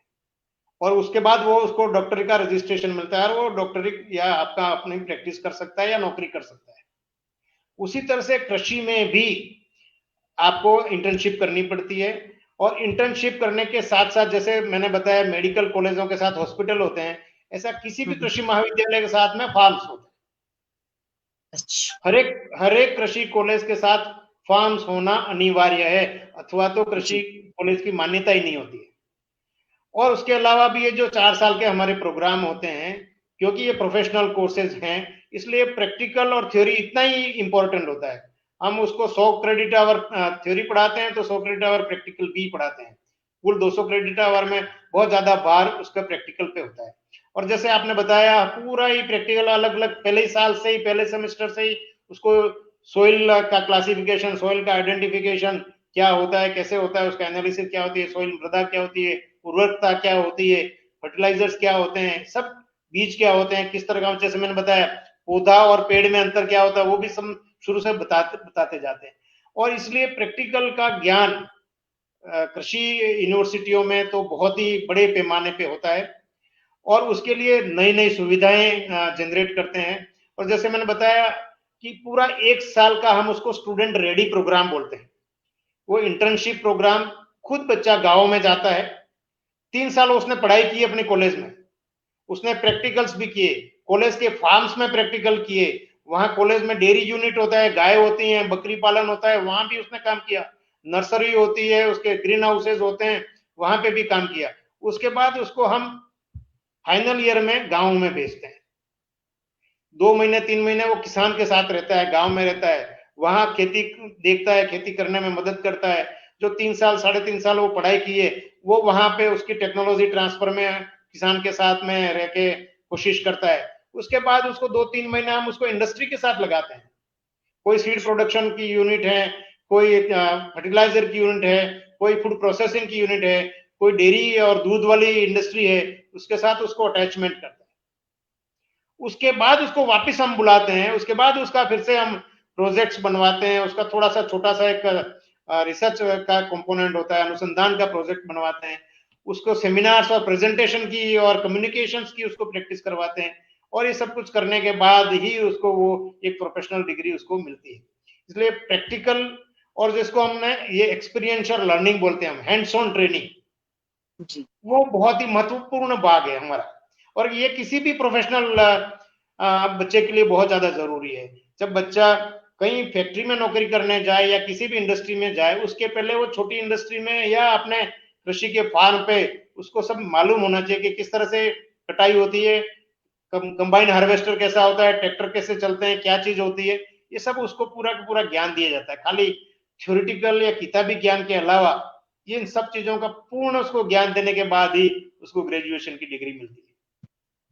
और उसके बाद वो उसको डॉक्टरी का रजिस्ट्रेशन मिलता है और वो डॉक्टरी या आपका अपनी प्रैक्टिस कर सकता है या नौकरी कर सकता है। उसी तरह से कृषि में भी आपको इंटर्नशिप करनी पड़ती है, और इंटर्नशिप करने के साथ साथ जैसे मैंने बताया मेडिकल कॉलेजों के साथ हॉस्पिटल होते हैं, ऐसा किसी भी कृषि महाविद्यालय के साथ में फार्म्स होते हैं। हर एक कृषि कॉलेज के साथ फार्म्स होना अनिवार्य है, अथवा तो कृषि कॉलेज की मान्यता ही नहीं होती है। और उसके अलावा भी ये जो 4 साल के हमारे प्रोग्राम होते हैं, क्योंकि ये प्रोफेशनल कोर्सेज हैं, इसलिए प्रैक्टिकल और थ्योरी इतना ही इंपॉर्टेंट होता है। हम उसको 100 क्रेडिट आवर थ्योरी पढ़ाते हैं तो 100 क्रेडिट आवर प्रैक्टिकल भी पढ़ाते हैं। कुल 200 क्रेडिट आवर में बहुत ज्यादा भार उसका प्रैक्टिकल पे होता है। और जैसे आपने बताया, पूरा ही प्रैक्टिकल अलग अलग पहले ही साल से ही, पहले सेमेस्टर से ही उसको सोइल का क्लासिफिकेशन, सोइल का आइडेंटिफिकेशन क्या होता है, कैसे होता है, उसका एनालिसिस क्या होती है, सोइल मृदा क्या होती है, उर्वरकता क्या होती है, फर्टिलाइजर्स क्या होते हैं, सब बीज क्या होते हैं, किस तरह का, जैसे मैंने बताया पौधा और पेड़ में अंतर क्या होता है, वो भी सब शुरू से बताते जाते हैं। और इसलिए प्रैक्टिकल का ज्ञान कृषि यूनिवर्सिटियों में तो बहुत ही बड़े पैमाने पे होता है, और उसके लिए नई नई सुविधाएं जनरेट करते हैं। और जैसे मैंने बताया कि पूरा 1 साल का हम उसको स्टूडेंट रेडी प्रोग्राम बोलते हैं। वो इंटर्नशिप प्रोग्राम, खुद बच्चा गांव में जाता है, 3 साल उसने पढ़ाई की अपने कॉलेज में, उसने प्रैक्टिकल्स भी किए, कॉलेज के फार्म्स में प्रैक्टिकल किए, वहां कॉलेज में डेयरी यूनिट होता है, गाय होती हैं, बकरी पालन होता है, वहां भी उसने काम किया, नर्सरी होती है, उसके ग्रीन हाउसेज होते हैं, वहां पे भी काम किया। उसके बाद उसको हम फाइनल ईयर में गांव में भेजते हैं। 2 महीने 3 महीने वो किसान के साथ रहता है, गांव में रहता है, वहां खेती देखता है, खेती करने में मदद करता है। जो 3 साल 3.5 साल वो पढ़ाई की है, वो वहां पे उसकी टेक्नोलॉजी ट्रांसफर में किसान के साथ में रह के कोशिश करता है। उसके बाद उसको 2-3 महीने हम उसको इंडस्ट्री के साथ लगाते हैं। कोई सीड प्रोडक्शन की यूनिट है, कोई फर्टिलाइजर की यूनिट है, कोई फूड प्रोसेसिंग की यूनिट है, कोई डेयरी और दूध वाली इंडस्ट्री है, उसके साथ उसको अटैचमेंट करता है। उसके बाद उसको वापस हम बुलाते हैं, उसके बाद उसका फिर से हम प्रोजेक्ट्स बनवाते हैं, उसका थोड़ा सा छोटा सा एक रिसर्च का कंपोनेंट होता है, अनुसंधान का प्रोजेक्ट बनवाते हैं, उसको सेमिनार्स और प्रेजेंटेशन की और कम्युनिकेशंस की उसको प्रैक्टिस करवाते हैं, और ये सब कुछ करने के बाद ही उसको वो एक प्रोफेशनल डिग्री उसको मिलती है। इसलिए प्रैक्टिकल और जिसको हमने ये एक्सपीरियंशियल लर्निंग बोलते हैं हम, हैंड्स ऑन ट्रेनिंग जी वो बहुत ही महत्वपूर्ण भाग है हमारा, और ये किसी भी प्रोफेशनल बच्चे के लिए बहुत ज्यादा जरूरी है। जब बच्चा कहीं फैक्ट्री में नौकरी करने जाए या किसी भी इंडस्ट्री में जाए, उसके पहले वो छोटी इंडस्ट्री में या अपने कृषि के फार्म पे उसको सब मालूम होना चाहिए कि किस तरह से कटाई होती है, कंबाइन हार्वेस्टर कैसा होता है, ट्रैक्टर कैसे चलते हैं, क्या चीज होती है, ये सब उसको पूरा का पूरा ज्ञान दिया जाता है। खाली थ्योरेटिकल या किताबी ज्ञान के अलावा ये इन सब चीजों का पूर्ण उसको ज्ञान देने के बाद ही उसको ग्रेजुएशन की डिग्री मिलती है।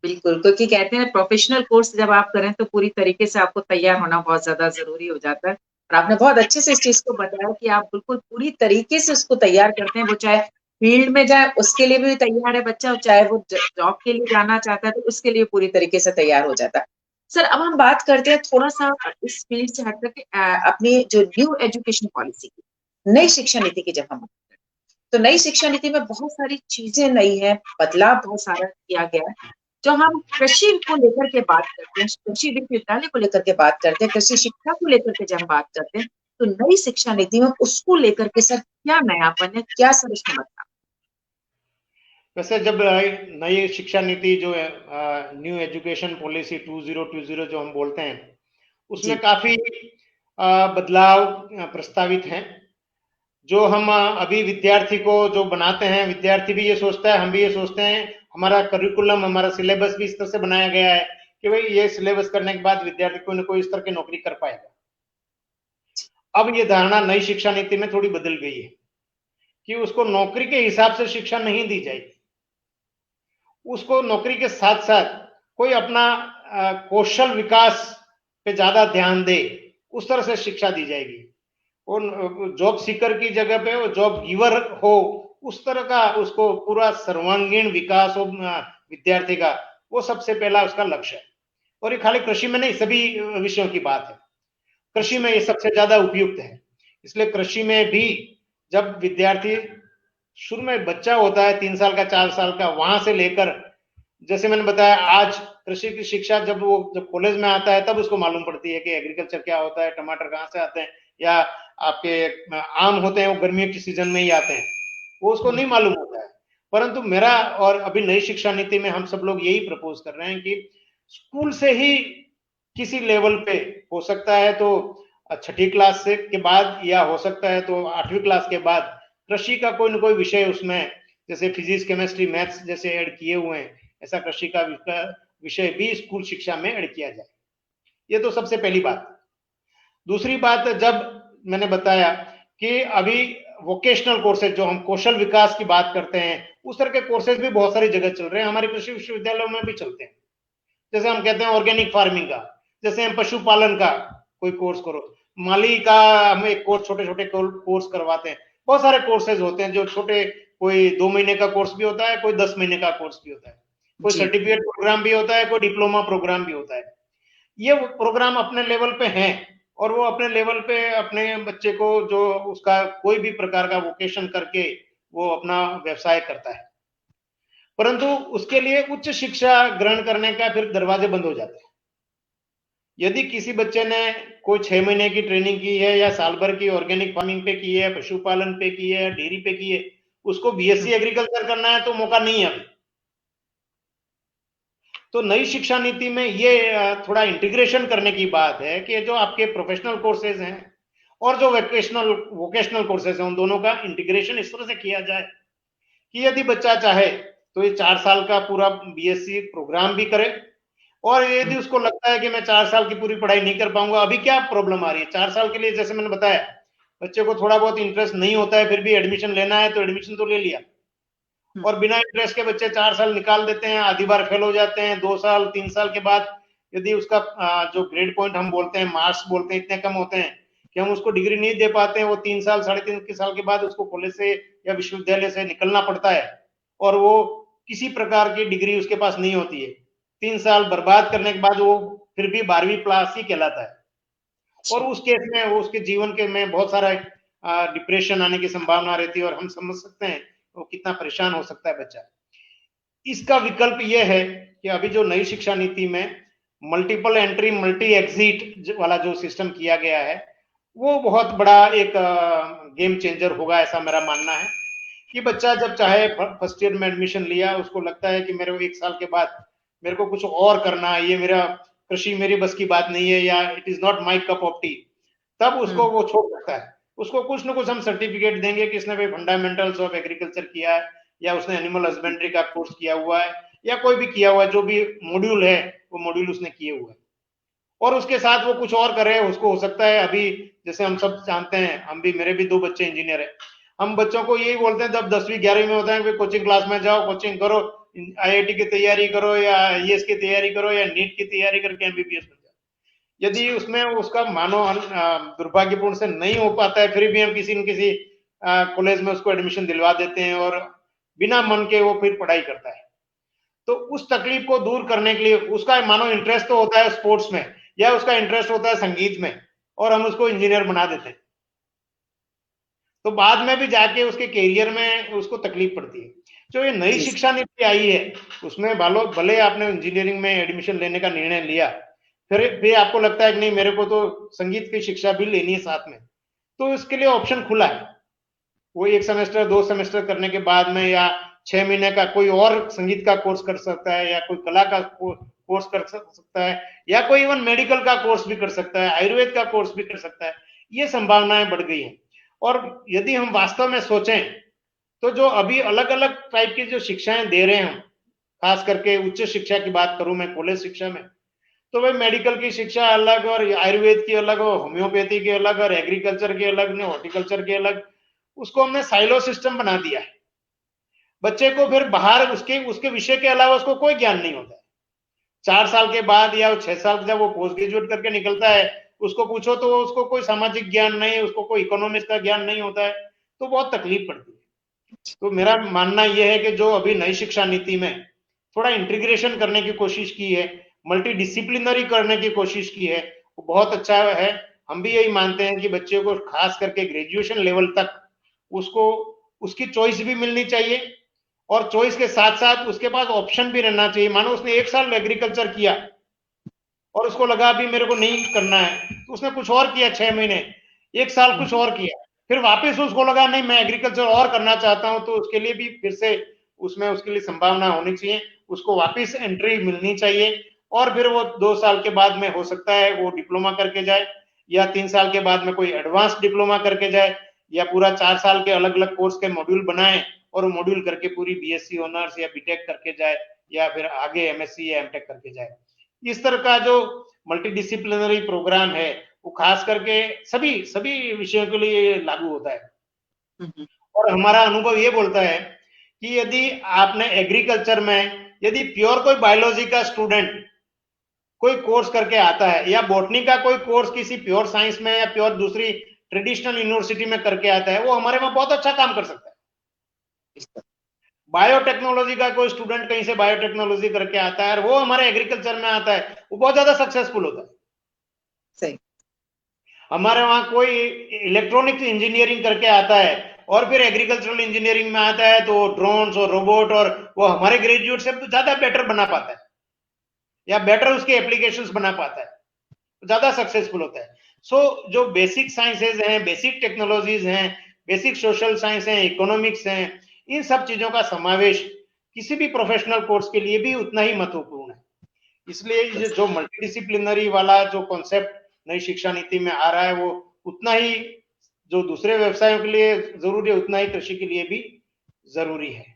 बिल्कुल, क्योंकि कहते हैं प्रोफेशनल कोर्स जब आप करें तो पूरी तरीके से आपको तैयार होना बहुत ज़्यादा ज़रूरी हो जाता है। और आपने बहुत अच्छे से इस चीज़ को बताया कि आप बिल्कुल पूरी तरीके से उसको तैयार करते हैं, वो चाहे फील्ड में जाए उसके लिए भी तैयार है बच्चा, और चाहे वो जॉब के लिए जाना चाहता है तो उसके लिए पूरी तरीके से तैयार हो जाता है। सर, अब हम बात करते हैं थोड़ा-सा इस फील्ड से हट करके अपनी जो न्यू एजुकेशन पॉलिसी की, नई शिक्षा नीति की जब हम बात करते हैं, तो नई शिक्षा नीति में बहुत सारी चीज़ें नई हैं, बदलाव बहुत सारा किया गया है। जो हम कृषि को लेकर के बात करते हैं, कृषि विश्वविद्यालय को लेकर के बात करते हैं, कृषि शिक्षा को लेकर के जब हम बात करते हैं, तो नई शिक्षा नीति में उसको लेकर के सर क्या नयापन है, क्या सर उसमें बदलाव? वैसे जब नई शिक्षा नीति जो है, न्यू एजुकेशन पॉलिसी 2020 जो हम बोलते हैं, उसमें जी काफी बदलाव प्रस्तावित हैं। जो हम अभी विद्यार्थी को जो बनाते हैं, विद्यार्थी भी ये सोचता है, हम भी ये सोचते हैं, हमारा करिकुलम, हमारा सिलेबस भी इस तरह से बनाया गया है कि भाई ये सिलेबस करने के बाद विद्यार्थी कोई ना कोई इस तरह की नौकरी कर पाएगा। अब ये धारणा नई शिक्षा नीति में थोड़ी बदल गई है कि उसको नौकरी के हिसाब से शिक्षा नहीं दी जाएगी, उसको नौकरी के साथ साथ कोई अपना कौशल विकास पे ज्यादा ध्यान दे, उस तरह से शिक्षा दी जाएगी। वो जॉब सीकर की जगह पे वो जॉब गिवर हो, उस तरह का उसको पूरा सर्वांगीण विकास हो विद्यार्थी का, वो सबसे पहला उसका लक्ष्य है। और ये खाली कृषि में नहीं, सभी विषयों की बात है, कृषि में ये सबसे ज्यादा उपयुक्त है। इसलिए कृषि में भी जब विद्यार्थी शुरू में बच्चा होता है 3 साल का 4 साल का, वहां से लेकर, जैसे मैंने बताया, आज कृषि की शिक्षा जब कॉलेज में आता है तब उसको मालूम पड़ती है कि एग्रीकल्चर क्या होता है, टमाटर कहाँ से आते हैं, या आपके आम होते हैं वो गर्मियों की सीजन में ही आते हैं, वो उसको नहीं मालूम होता है। परंतु मेरा और अभी नई शिक्षा नीति में हम सब लोग यही प्रपोज कर रहे हैं कि स्कूल से ही किसी लेवल पे, हो सकता है तो 6ठी क्लास से के बाद, या हो सकता है तो 8वीं क्लास के बाद कृषि का कोई ना कोई विषय उसमें, जैसे फिजिक्स, केमिस्ट्री, मैथ्स जैसे ऐड किए हुए हैं, ऐसा कृषि का विषय भी स्कूल शिक्षा में ऐड किया जाए। ये तो सबसे पहली बात। दूसरी बात, जब मैंने बताया कि अभी वोकेशनल कोर्सेज, जो हम कौशल विकास की बात करते हैं, उस तरह के कोर्सेज भी बहुत सारी जगह चल रहे हैं, हमारे कृषि विश्वविद्यालयों में भी चलते हैं। जैसे हम कहते हैं ऑर्गेनिक फार्मिंग का, जैसे हम पशुपालन का कोई कोर्स करो, माली का हम एक कोर्स, छोटे छोटे कोर्स करवाते हैं। बहुत सारे कोर्सेज होते हैं जो छोटे, कोई 2 महीने का कोर्स भी होता है, कोई 10 महीने का कोर्स भी होता है, कोई सर्टिफिकेट प्रोग्राम भी होता है, कोई डिप्लोमा प्रोग्राम भी होता है। ये प्रोग्राम अपने लेवल पे हैं, और वो अपने लेवल पे अपने बच्चे को जो उसका कोई भी प्रकार का वोकेशन करके वो अपना व्यवसाय करता है। परंतु उसके लिए उच्च शिक्षा ग्रहण करने का फिर दरवाजे बंद हो जाते हैं। यदि किसी बच्चे ने कोई 6 महीने की ट्रेनिंग की है, या साल भर की ऑर्गेनिक फार्मिंग पे की है, पशुपालन पे की है, डेयरी पे की है, उसको बीएससी एग्रीकल्चर करना है तो मौका नहीं है अभी। तो नई शिक्षा नीति में ये थोड़ा इंटीग्रेशन करने की बात है कि जो आपके प्रोफेशनल कोर्सेज हैं और जो वोकेशनल कोर्सेज हैं, उन दोनों का इंटीग्रेशन इस तरह से किया जाए कि यदि बच्चा चाहे तो ये 4 साल का पूरा बीएससी प्रोग्राम भी करे, और यदि उसको लगता है कि मैं 4 साल की पूरी पढ़ाई नहीं कर पाऊंगा, अभी क्या प्रॉब्लम आ रही है 4 साल के लिए, जैसे मैंने बताया, बच्चे को थोड़ा बहुत इंटरेस्ट नहीं होता है, फिर भी एडमिशन लेना है तो एडमिशन तो ले लिया, और बिना इंटरेस्ट के बच्चे 4 साल निकाल देते हैं, आधी बार फेल हो जाते हैं, 2 साल 3 साल के बाद यदि उसका जो ग्रेड पॉइंट हम बोलते हैं, मार्क्स बोलते हैं, इतने कम होते हैं कि हम उसको डिग्री नहीं दे पाते हैं, वो 3 साल 3.5 साल के बाद उसको कॉलेज से या विश्वविद्यालय से निकलना पड़ता है, और वो किसी प्रकार की डिग्री उसके पास नहीं होती है। 3 साल बर्बाद करने के बाद वो फिर भी 12वीं पास ही कहलाता है। और उस केस में उसके जीवन के में बहुत सारा डिप्रेशन आने की संभावना रहती है, और हम समझ सकते हैं वो कितना परेशान हो सकता है बच्चा। इसका विकल्प ये है कि अभी जो नई शिक्षा नीति में मल्टीपल एंट्री मल्टी एग्जिट वाला जो सिस्टम किया गया है, वो बहुत बड़ा एक गेम चेंजर होगा, ऐसा मेरा मानना है। कि बच्चा जब चाहे फर्स्ट ईयर में एडमिशन लिया, उसको लगता है कि मेरे को 1 साल के बाद मेरे को कुछ और करना है, ये मेरा कृषि मेरी बस की बात नहीं है, या it is not my cup of T, तब उसको वो छोड़ सकता है। उसको कुछ ना कुछ हम सर्टिफिकेट देंगे कि इसने भाई फंडामेंटल्स ऑफ एग्रीकल्चर किया है, या उसने एनिमल हस्बेंड्री का कोर्स किया हुआ है, या कोई भी किया हुआ है, जो भी मॉड्यूल है वो मॉड्यूल उसने किए हुए हैं, और उसके साथ वो कुछ और करे। उसको हो सकता है, अभी जैसे हम सब जानते हैं, हम भी, मेरे भी 2 बच्चे इंजीनियर है, हम बच्चों को यही बोलते हैं जब 10वीं 11वीं में होता है कि कोचिंग क्लास में जाओ, कोचिंग करो, आईआईटी की तैयारी करो, या आईएएस की तैयारी करो, या नीट की तैयारी करके एमबीबीएस बन जाओ। यदि उसमें उसका मानो दुर्भाग्यपूर्ण से नहीं हो पाता है, फिर भी हम किसी न किसी कॉलेज में उसको एडमिशन दिलवा देते हैं, और बिना मन के वो फिर पढ़ाई करता है। तो उस तकलीफ को दूर करने के लिए, उसका मानो इंटरेस्ट तो होता है स्पोर्ट्स में, या उसका इंटरेस्ट होता है संगीत में, और हम उसको इंजीनियर बना देते हैं, तो बाद में भी जाके उसके करियर में उसको तकलीफ पड़ती है। जो ये नई शिक्षा नीति आई है, उसमें भले आपने इंजीनियरिंग में एडमिशन लेने का निर्णय लिया, फिर भी आपको लगता है कि नहीं, मेरे को तो संगीत की शिक्षा भी लेनी है साथ में, तो इसके लिए ऑप्शन खुला है। वो 1 सेमेस्टर 2 सेमेस्टर करने के बाद में, या 6 महीने का कोई और संगीत का कोर्स कर सकता है, या कोई कला का कोर्स कर सकता है, या कोई इवन मेडिकल का कोर्स भी कर सकता है, आयुर्वेद का कोर्स भी कर सकता है। ये संभावनाएं बढ़ गई हैं। और यदि हम वास्तव में सोचें, तो जो अभी अलग अलग टाइप की जो शिक्षाएं दे रहे हैं हम, खास करके उच्च शिक्षा की बात करूं मैं, कॉलेज शिक्षा में, तो भाई मेडिकल की शिक्षा अलग, और आयुर्वेद की अलग, और होम्योपैथी की अलग, और एग्रीकल्चर की अलग, ने हॉर्टिकल्चर की अलग, उसको हमने साइलो सिस्टम बना दिया है। बच्चे को फिर बाहर उसके विषय के अलावा उसको कोई ज्ञान नहीं होता है। 4 साल के बाद या 6 साल जब वो पोस्ट ग्रेजुएट करके निकलता है, उसको पूछो तो उसको कोई सामाजिक ज्ञान नहीं, उसको कोई इकोनॉमिक्स का ज्ञान नहीं होता है, तो बहुत तकलीफ पड़ती है। तो मेरा मानना यह है कि जो अभी नई शिक्षा नीति में थोड़ा इंटीग्रेशन करने की कोशिश की है, मल्टी डिसिप्लिनरी करने की कोशिश की है, वो बहुत अच्छा है। हम भी यही मानते हैं कि बच्चे को खास करके ग्रेजुएशन लेवल तक उसको उसकी चॉइस भी मिलनी चाहिए, और चॉइस के साथ साथ उसके पास ऑप्शन भी रहना चाहिए। मानो उसने 1 साल एग्रीकल्चर किया और उसको लगा अभी मेरे को नहीं करना है, तो उसने कुछ और किया 6 महीने, 1 साल कुछ और किया, फिर वापस उसको लगा नहीं मैं एग्रीकल्चर और करना चाहता हूं, तो उसके लिए भी फिर से उसमें उसके लिए संभावना होनी चाहिए, उसको वापस एंट्री मिलनी चाहिए। और फिर वो 2 साल के बाद में हो सकता है वो डिप्लोमा करके जाए, या 3 साल के बाद में कोई एडवांस डिप्लोमा करके जाए, या पूरा 4 साल के अलग अलग कोर्स के मॉड्यूल बनाए, और वो मॉड्यूल करके पूरी बीएससी ऑनर्स या बीटेक करके जाए, या फिर आगे एमएससी या एमटेक करके जाए। इस तरह का जो मल्टीडिसिप्लिनरी प्रोग्राम है, वो खास करके सभी सभी विषयों के लिए लागू होता है। और हमारा अनुभव ये बोलता है कि यदि आपने एग्रीकल्चर में यदि प्योर कोई बायोलॉजी का स्टूडेंट कोई कोर्स करके आता है, या बॉटनी का कोई कोर्स किसी प्योर साइंस में या प्योर दूसरी ट्रेडिशनल यूनिवर्सिटी में करके आता है, वो हमारे वहां बहुत अच्छा काम कर सकता है। बायोटेक्नोलॉजी का कोई स्टूडेंट कहीं से बायोटेक्नोलॉजी करके आता है और वो हमारे एग्रीकल्चर में आता है, वो बहुत ज्यादा सक्सेसफुल होता है। सही। हमारे वहां कोई इलेक्ट्रॉनिक्स इंजीनियरिंग करके आता है और फिर एग्रीकल्चरल इंजीनियरिंग में आता है, तो ड्रोन्स और रोबोट, और वो हमारे ग्रेजुएट से ज्यादा बेटर बना पाता है, या बेटर उसके एप्लीकेशंस बना पाता है, ज्यादा सक्सेसफुल होता है। सो जो बेसिक साइंसेज हैं, बेसिक टेक्नोलॉजीज हैं, बेसिक सोशल साइंस हैं, इकोनॉमिक्स हैं, इन सब चीजों का समावेश किसी भी प्रोफेशनल कोर्स के लिए भी उतना ही महत्वपूर्ण है। इसलिए जो मल्टीडिसिप्लिनरी वाला जो कॉन्सेप्ट नई शिक्षा नीति में आ रहा है, वो उतना ही जो दूसरे व्यवसायों के लिए जरूरी है, उतना ही कृषि के लिए भी जरूरी है।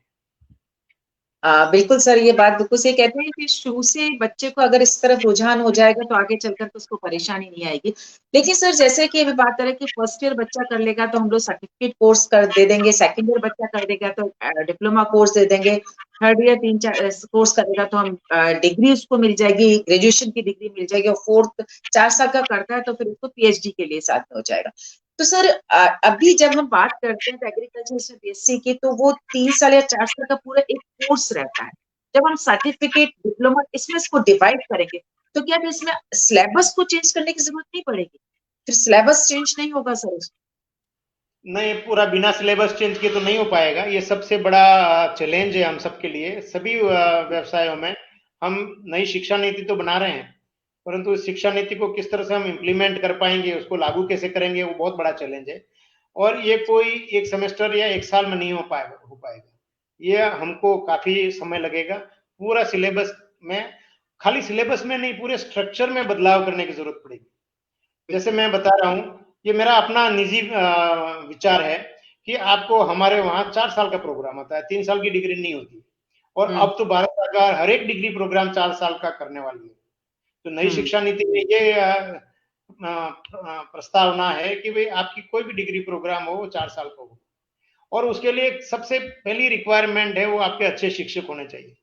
बिल्कुल सर, ये बात बिल्कुल सही कहते हैं कि शुरू से बच्चे को अगर इस तरफ रुझान हो जाएगा तो आगे चलकर तो उसको परेशानी नहीं आएगी। लेकिन सर जैसे कि अभी बात करें कि फर्स्ट ईयर बच्चा कर लेगा तो हम लोग सर्टिफिकेट कोर्स कर दे देंगे, सेकंड ईयर बच्चा कर देगा तो डिप्लोमा कोर्स दे देंगे, थर्ड ईयर 3-4 कोर्स करेगा तो हम डिग्री उसको मिल जाएगी, ग्रेजुएशन की डिग्री मिल जाएगी, और फोर्थ 4 साल का करता है तो फिर उसको पीएचडी के लिए साथ में हो जाएगा। तो सर अभी जब हम बात करते हैं एग्रीकल्चर से बीएससी की, तो वो 3 साल या 4 साल का पूरा एक कोर्स रहता है। जब हम सर्टिफिकेट, डिप्लोमा इसमें इसको डिवाइड करेंगे, तो क्या इसमें सिलेबस को चेंज करने की जरूरत नहीं पड़ेगी? फिर सिलेबस चेंज नहीं होगा सर उसमें? नहीं, पूरा बिना सिलेबस चेंज किए तो नहीं हो पाएगा। ये सबसे बड़ा चैलेंज है हम सबके लिए, सभी व्यवसायों में। हम नई शिक्षा नीति तो बना रहे हैं, परंतु इस शिक्षा नीति को किस तरह से हम इम्प्लीमेंट कर पाएंगे, उसको लागू कैसे करेंगे, वो बहुत बड़ा चैलेंज है। और ये कोई एक सेमेस्टर या एक साल में नहीं हो पाएगा। ये हमको काफी समय लगेगा। पूरा सिलेबस में, खाली सिलेबस में नहीं, पूरे स्ट्रक्चर में बदलाव करने की जरूरत पड़ेगी। जैसे मैं बता रहा हूँ, ये मेरा अपना निजी विचार है कि आपको हमारे वहाँ 4 साल का प्रोग्राम होता है, 3 साल की डिग्री नहीं होती। और अब तो भारत सरकार हर एक डिग्री प्रोग्राम 4 साल का करने वाली है। तो नई शिक्षा नीति में ये प्रस्तावना है कि भाई आपकी कोई भी डिग्री प्रोग्राम हो वो 4 साल का हो। और उसके लिए सबसे पहली रिक्वायरमेंट है वो आपके अच्छे शिक्षक होने चाहिए।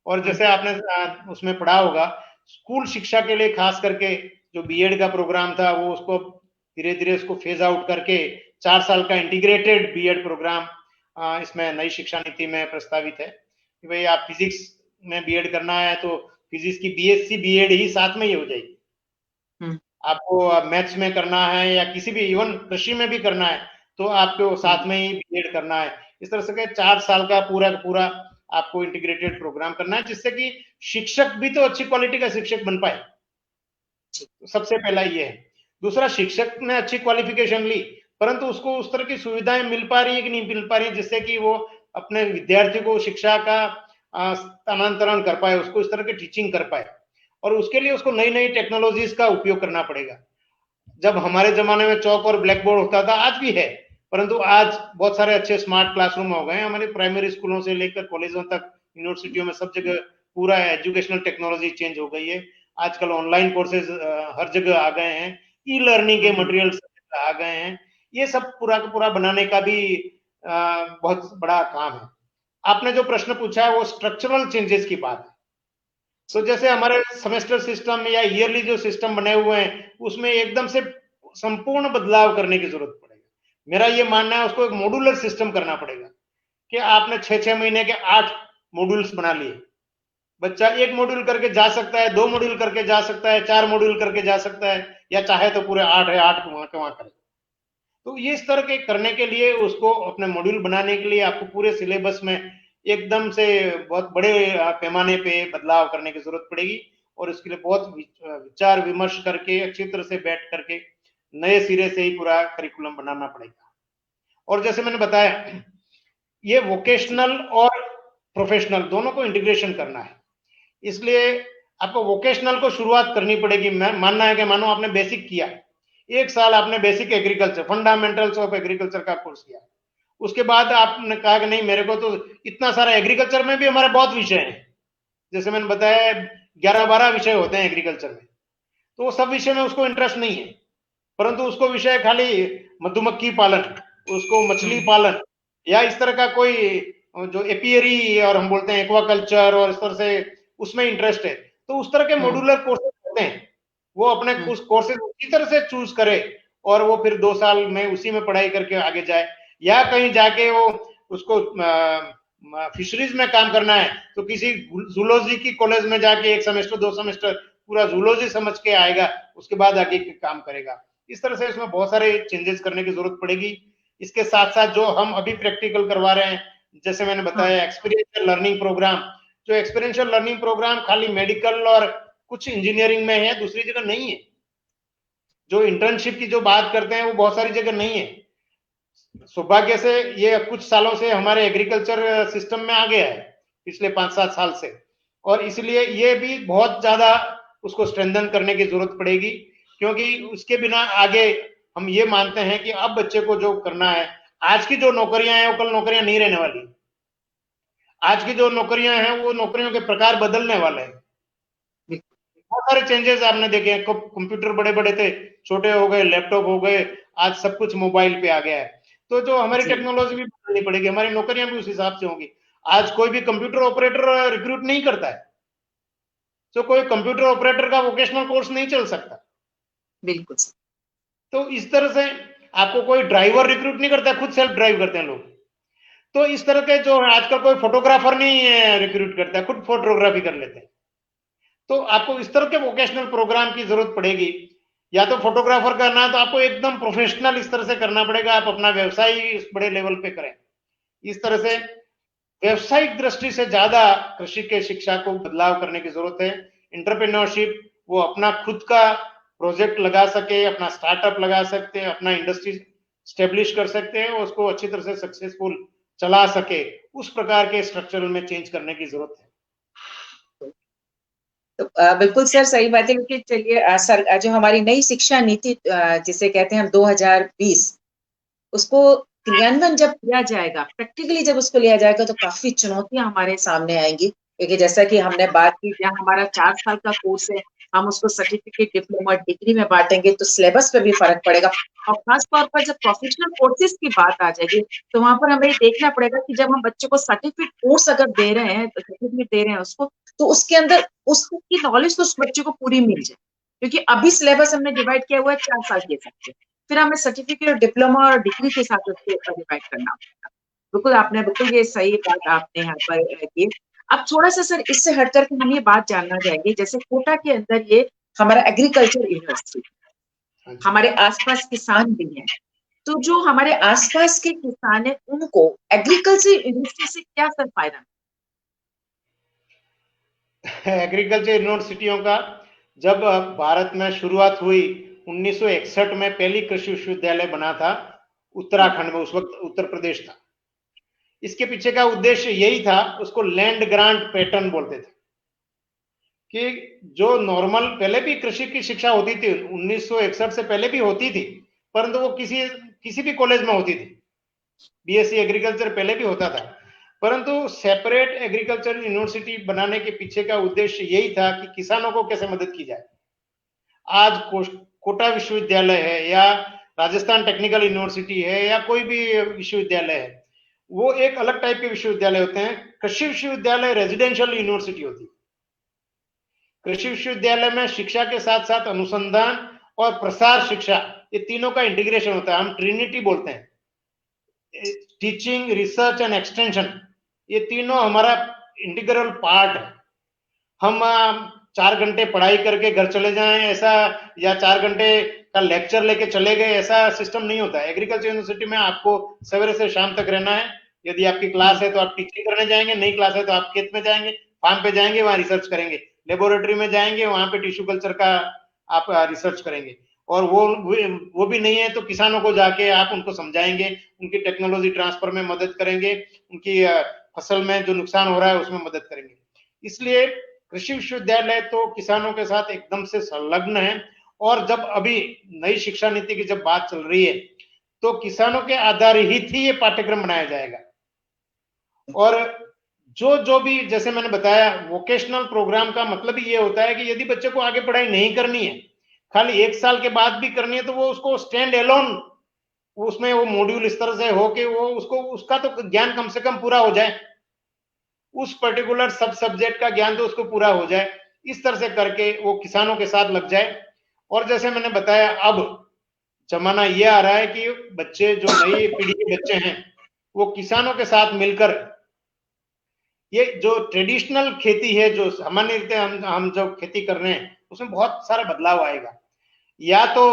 और जैसे आपने उसमें पढ़ा होगा, स्कूल शिक्षा के लिए खास करके जो बीएड का प्रोग्राम था, वो उसको धीरे धीरे उसको फेज आउट करके 4 साल का इंटीग्रेटेड बीएड प्रोग्राम इसमें नई शिक्षा नीति में प्रस्तावित है कि भाई आप फिजिक्स में बीएड करना है तो फिजिक्स की बीएससी बीएड ही साथ में ही हो जाएगी। आपको मैथ्स में करना है या किसी भी, इवन कृषि में भी करना है, तो आपको साथ में ही बीएड करना है। इस तरह से 4 साल का पूरा पूरा आपको इंटीग्रेटेड प्रोग्राम करना है, जिससे कि शिक्षक भी तो अच्छी क्वालिटी का शिक्षक बन पाए। सबसे पहला ये है। दूसरा, शिक्षक ने अच्छी क्वालिफिकेशन ली, परंतु उसको उस तरह की सुविधाएं मिल पा रही है कि नहीं मिल पा रही है, जिससे कि वो अपने विद्यार्थी को शिक्षा का स्थानांतरण कर पाए, उसको इस तरह की टीचिंग कर पाए। और उसके लिए उसको नई नई टेक्नोलॉजीज का उपयोग करना पड़ेगा। जब हमारे जमाने में चौक और ब्लैक बोर्ड होता था, आज भी है, परंतु आज बहुत सारे अच्छे स्मार्ट क्लासरूम हो गए हैं। हमारे प्राइमरी स्कूलों से लेकर कॉलेजों तक, यूनिवर्सिटियों में, सब जगह पूरा एजुकेशनल टेक्नोलॉजी चेंज हो गई है। आजकल ऑनलाइन कोर्सेज हर जगह आ गए हैं, ई लर्निंग के मटेरियल्स आ गए हैं। ये सब पूरा का पूरा बनाने का भी बहुत बड़ा काम है। आपने जो प्रश्न पूछा है वो स्ट्रक्चरल चेंजेस की बात है। तो जैसे हमारे सेमेस्टर सिस्टम या ईयरली जो सिस्टम बने हुए हैं, उसमें एकदम से संपूर्ण बदलाव करने की जरूरत पड़ेगी। मेरा ये मानना है उसको एक मॉड्यूलर सिस्टम करना पड़ेगा कि आपने 6-6 महीने के 8 मॉड्यूल्स बना लिए। बच्चा 1 मॉड्यूल करके जा सकता है, 2 मॉड्यूल करके जा सकता है, 4 मॉड्यूल करके जा सकता है, या चाहे तो पूरे 8 है, 8 वहां के वहां करे। तो ये इस तरह के करने के लिए, उसको अपने मॉड्यूल बनाने के लिए आपको पूरे सिलेबस में एकदम से बहुत बड़े पैमाने पे बदलाव करने की जरूरत पड़ेगी। और इसके लिए बहुत विचार विमर्श करके, अच्छी तरह से बैठ करके नए सिरे से ही पूरा करिकुलम बनाना पड़ेगा। और जैसे मैंने बताया, ये वोकेशनल और प्रोफेशनल दोनों को इंटीग्रेशन करना है। इसलिए आपको वोकेशनल को शुरुआत करनी पड़ेगी। मानना है कि मानो आपने बेसिक किया, 1 साल आपने basic agriculture, fundamentals of agriculture का कोर्स किया, उसके बाद आपने कहा कि नहीं, मेरे को तो इतना सारा, एग्रीकल्चर में भी हमारे बहुत विषय हैं, जैसे मैंने बताया 11-12 विषय होते हैं एग्रीकल्चर में, तो वो सब विषय में उसको इंटरेस्ट नहीं है, परंतु उसको विषय खाली मधुमक्खी पालन, उसको मछली पालन, या इस तरह का कोई जो एपियरी और हम बोलते हैं एक्वाकल्चर, और इस तरह से उसमें इंटरेस्ट है, तो उस तरह के मॉड्यूलर कोर्सेज होते हैं। वो अपने कुछ कोर्सेज उसी तरह से चूज करे और वो फिर 2 साल में उसी में पढ़ाई करके आगे जाए। या कहीं जाके वो उसको फिशरीज में काम करना है तो किसी जूलॉजी की कॉलेज में जाके 1 सेमेस्टर 2 सेमेस्टर पूरा जूलॉजी समझ के आएगा, उसके बाद आगे काम करेगा। इस तरह से इसमें बहुत सारे चेंजेस करने की जरूरत पड़ेगी। इसके साथ साथ जो हम अभी प्रैक्टिकल करवा रहे हैं, जैसे मैंने बताया एक्सपीरियंशियल लर्निंग प्रोग्राम, जो एक्सपीरियंशियल लर्निंग प्रोग्राम खाली मेडिकल और कुछ इंजीनियरिंग में है, दूसरी जगह नहीं है। जो इंटर्नशिप की जो बात करते हैं वो बहुत सारी जगह नहीं है। सौभाग्य से ये कुछ सालों से हमारे एग्रीकल्चर सिस्टम में आ गया है, पिछले 5-7 साल से, और इसलिए ये भी बहुत ज्यादा उसको स्ट्रेंथन करने की जरूरत पड़ेगी, क्योंकि उसके बिना आगे हम ये मानते हैं कि अब बच्चे को जो करना है, आज की जो नौकरियां हैं वो कल नौकरियां नहीं रहने वाली। आज की जो नौकरियां हैं वो नौकरियों के प्रकार बदलने वाले हैं। बहुत सारे चेंजेस आपने देखे हैं। कंप्यूटर बड़े बड़े थे, छोटे हो गए, लैपटॉप हो गए, आज सब कुछ मोबाइल पे आ गया है। तो जो हमारी टेक्नोलॉजी भी बदलनी पड़ेगी, हमारी नौकरियां भी उस हिसाब से होंगी। आज कोई भी कंप्यूटर ऑपरेटर रिक्रूट नहीं करता है, तो कोई कंप्यूटर ऑपरेटर का वोकेशनल कोर्स नहीं चल सकता। बिल्कुल। तो इस तरह से आपको कोई ड्राइवर रिक्रूट नहीं करता, खुद सेल्फ ड्राइव करते हैं लोग। तो इस तरह के जो आजकल कोई फोटोग्राफर नहीं रिक्रूट करता है, खुद फोटोग्राफी कर लेते हैं। तो आपको इस तरह के वोकेशनल प्रोग्राम की जरूरत पड़ेगी। या तो फोटोग्राफर करना है तो आपको एकदम प्रोफेशनल इस तरह से करना पड़ेगा, आप अपना व्यवसाय इस बड़े लेवल पे करें। इस तरह से व्यवसायिक दृष्टि से ज्यादा कृषि के शिक्षा को बदलाव करने की जरूरत है। एंटरप्रेन्योरशिप, वो अपना खुद का प्रोजेक्ट लगा सके, अपना स्टार्टअप लगा सकते हैं, अपना इंडस्ट्री स्टेब्लिश कर सकते हैं, उसको अच्छी तरह से सक्सेसफुल चला सके, उस प्रकार के स्ट्रक्चरल में चेंज करने की जरूरत है। तो बिल्कुल सर, सही बात है। क्योंकि चलिए सर, जो हमारी नई शिक्षा नीति जिसे कहते हैं हम 2020, उसको क्रियान्वयन जब किया जाएगा, प्रैक्टिकली जब उसको लिया जाएगा, तो काफी चुनौतियां हमारे सामने आएंगी। क्योंकि जैसा कि हमने बात की, जहाँ हमारा 4 साल का कोर्स है, हम उसको सर्टिफिकेट, डिप्लोमा, डिग्री में बांटेंगे तो सिलेबस पे भी फर्क पड़ेगा। और खास तौर पर जब प्रोफेशनल कोर्सेज की बात आ जाएगी, तो वहां पर हमें देखना पड़ेगा कि जब हम बच्चे को सर्टिफिकेट कोर्स अगर दे रहे हैं, सर्टिफिकेट दे रहे हैं उसको, तो उसके अंदर उसकी नॉलेज तो उस बच्चे को पूरी मिल जाए। क्योंकि अभी सिलेबस हमने डिवाइड किया हुआ है 4 साल के हिसाब से, फिर हमें सर्टिफिकेट, डिप्लोमा और डिग्री के साथ उसको डिवाइड करना होगा। बिल्कुल, आपने बिल्कुल ये सही बात आपने यहाँ पर की। अब थोड़ा सा सर इससे हट करके हम ये बात जानना चाहेंगे, जैसे कोटा के अंदर ये हमारा एग्रीकल्चर यूनिवर्सिटी, हमारे आसपास किसान भी हैं, तो जो हमारे आसपास के किसान हैं उनको एग्रीकल्चर यूनिवर्सिटी से क्या सर फायदा? एग्रीकल्चर यूनिवर्सिटियों का जब भारत में शुरुआत हुई 1961 में, पहली कृषि विश्वविद्यालय बना था उत्तराखंड में, उस वक्त उत्तर प्रदेश था। इसके पीछे का उद्देश्य यही था, उसको लैंड ग्रांट पैटर्न बोलते थे, कि जो नॉर्मल पहले भी कृषि की शिक्षा होती थी 1961 से पहले भी होती थी, परंतु वो किसी भी कॉलेज में होती थी। बीएससी एग्रीकल्चर पहले भी होता था, परंतु सेपरेट एग्रीकल्चर यूनिवर्सिटी बनाने के पीछे का उद्देश्य यही था कि किसानों को कैसे मदद की जाए। आज कोटा विश्वविद्यालय है या राजस्थान टेक्निकल यूनिवर्सिटी है या कोई भी विश्वविद्यालय है, वो एक अलग टाइप के विश्वविद्यालय होते हैं। कृषि विश्वविद्यालय रेजिडेंशियल यूनिवर्सिटी होती है। कृषि विश्वविद्यालय में शिक्षा के साथ साथ अनुसंधान और प्रसार शिक्षा, ये तीनों का इंटीग्रेशन होता है, हम ट्रिनिटी बोलते हैं। टीचिंग, रिसर्च एंड एक्सटेंशन, ये तीनों हमारा इंटीग्रल पार्ट है। हम 4 घंटे पढ़ाई करके घर चले जाएं ऐसा, या 4 घंटे का लेक्चर लेके चले गए, ऐसा सिस्टम नहीं होता है। एग्रीकल्चर यूनिवर्सिटी में आपको सवेरे से शाम तक रहना है। यदि आपकी क्लास है तो आप टीचिंग करने जाएंगे, नहीं क्लास है तो आप खेत में जाएंगे, फार्म पे जाएंगे, वहां रिसर्च करेंगे, लेबोरेटरी में जाएंगे, वहां पे टिश्यू कल्चर का आप रिसर्च करेंगे। और वो भी नहीं है तो किसानों को जाके आप उनको समझाएंगे, उनकी टेक्नोलॉजी ट्रांसफर में मदद करेंगे, उनकी फसल में जो नुकसान हो रहा है उसमें मदद करेंगे। इसलिए कृषि विश्वविद्यालय तो किसानों के साथ एकदम से संलग्न है। और जब अभी नई शिक्षा नीति की जब बात चल रही है, तो किसानों के आधारित ही ये पाठ्यक्रम बनाया जाएगा। और जो भी, जैसे मैंने बताया, वोकेशनल प्रोग्राम का मतलब ये होता है कि यदि बच्चे को आगे पढ़ाई नहीं करनी है, खाली 1 साल के बाद भी करनी है, तो वो उसको स्टैंड एलोन, उसमें वो मॉड्यूल इस तरह से हो कि वो उसका तो ज्ञान कम से कम पूरा हो जाए, उस पर्टिकुलर सब सब्जेक्ट का ज्ञान तो उसको पूरा हो जाए। इस तरह से करके वो किसानों के साथ लग जाए। और जैसे मैंने बताया, अब जमाना ये आ रहा है कि बच्चे, जो नई पीढ़ी के बच्चे हैं, वो किसानों के साथ मिलकर, ये जो ट्रेडिशनल खेती है, जो सामान्य रीते हम जो खेती कर रहे हैं, उसमें बहुत सारा बदलाव आएगा। या तो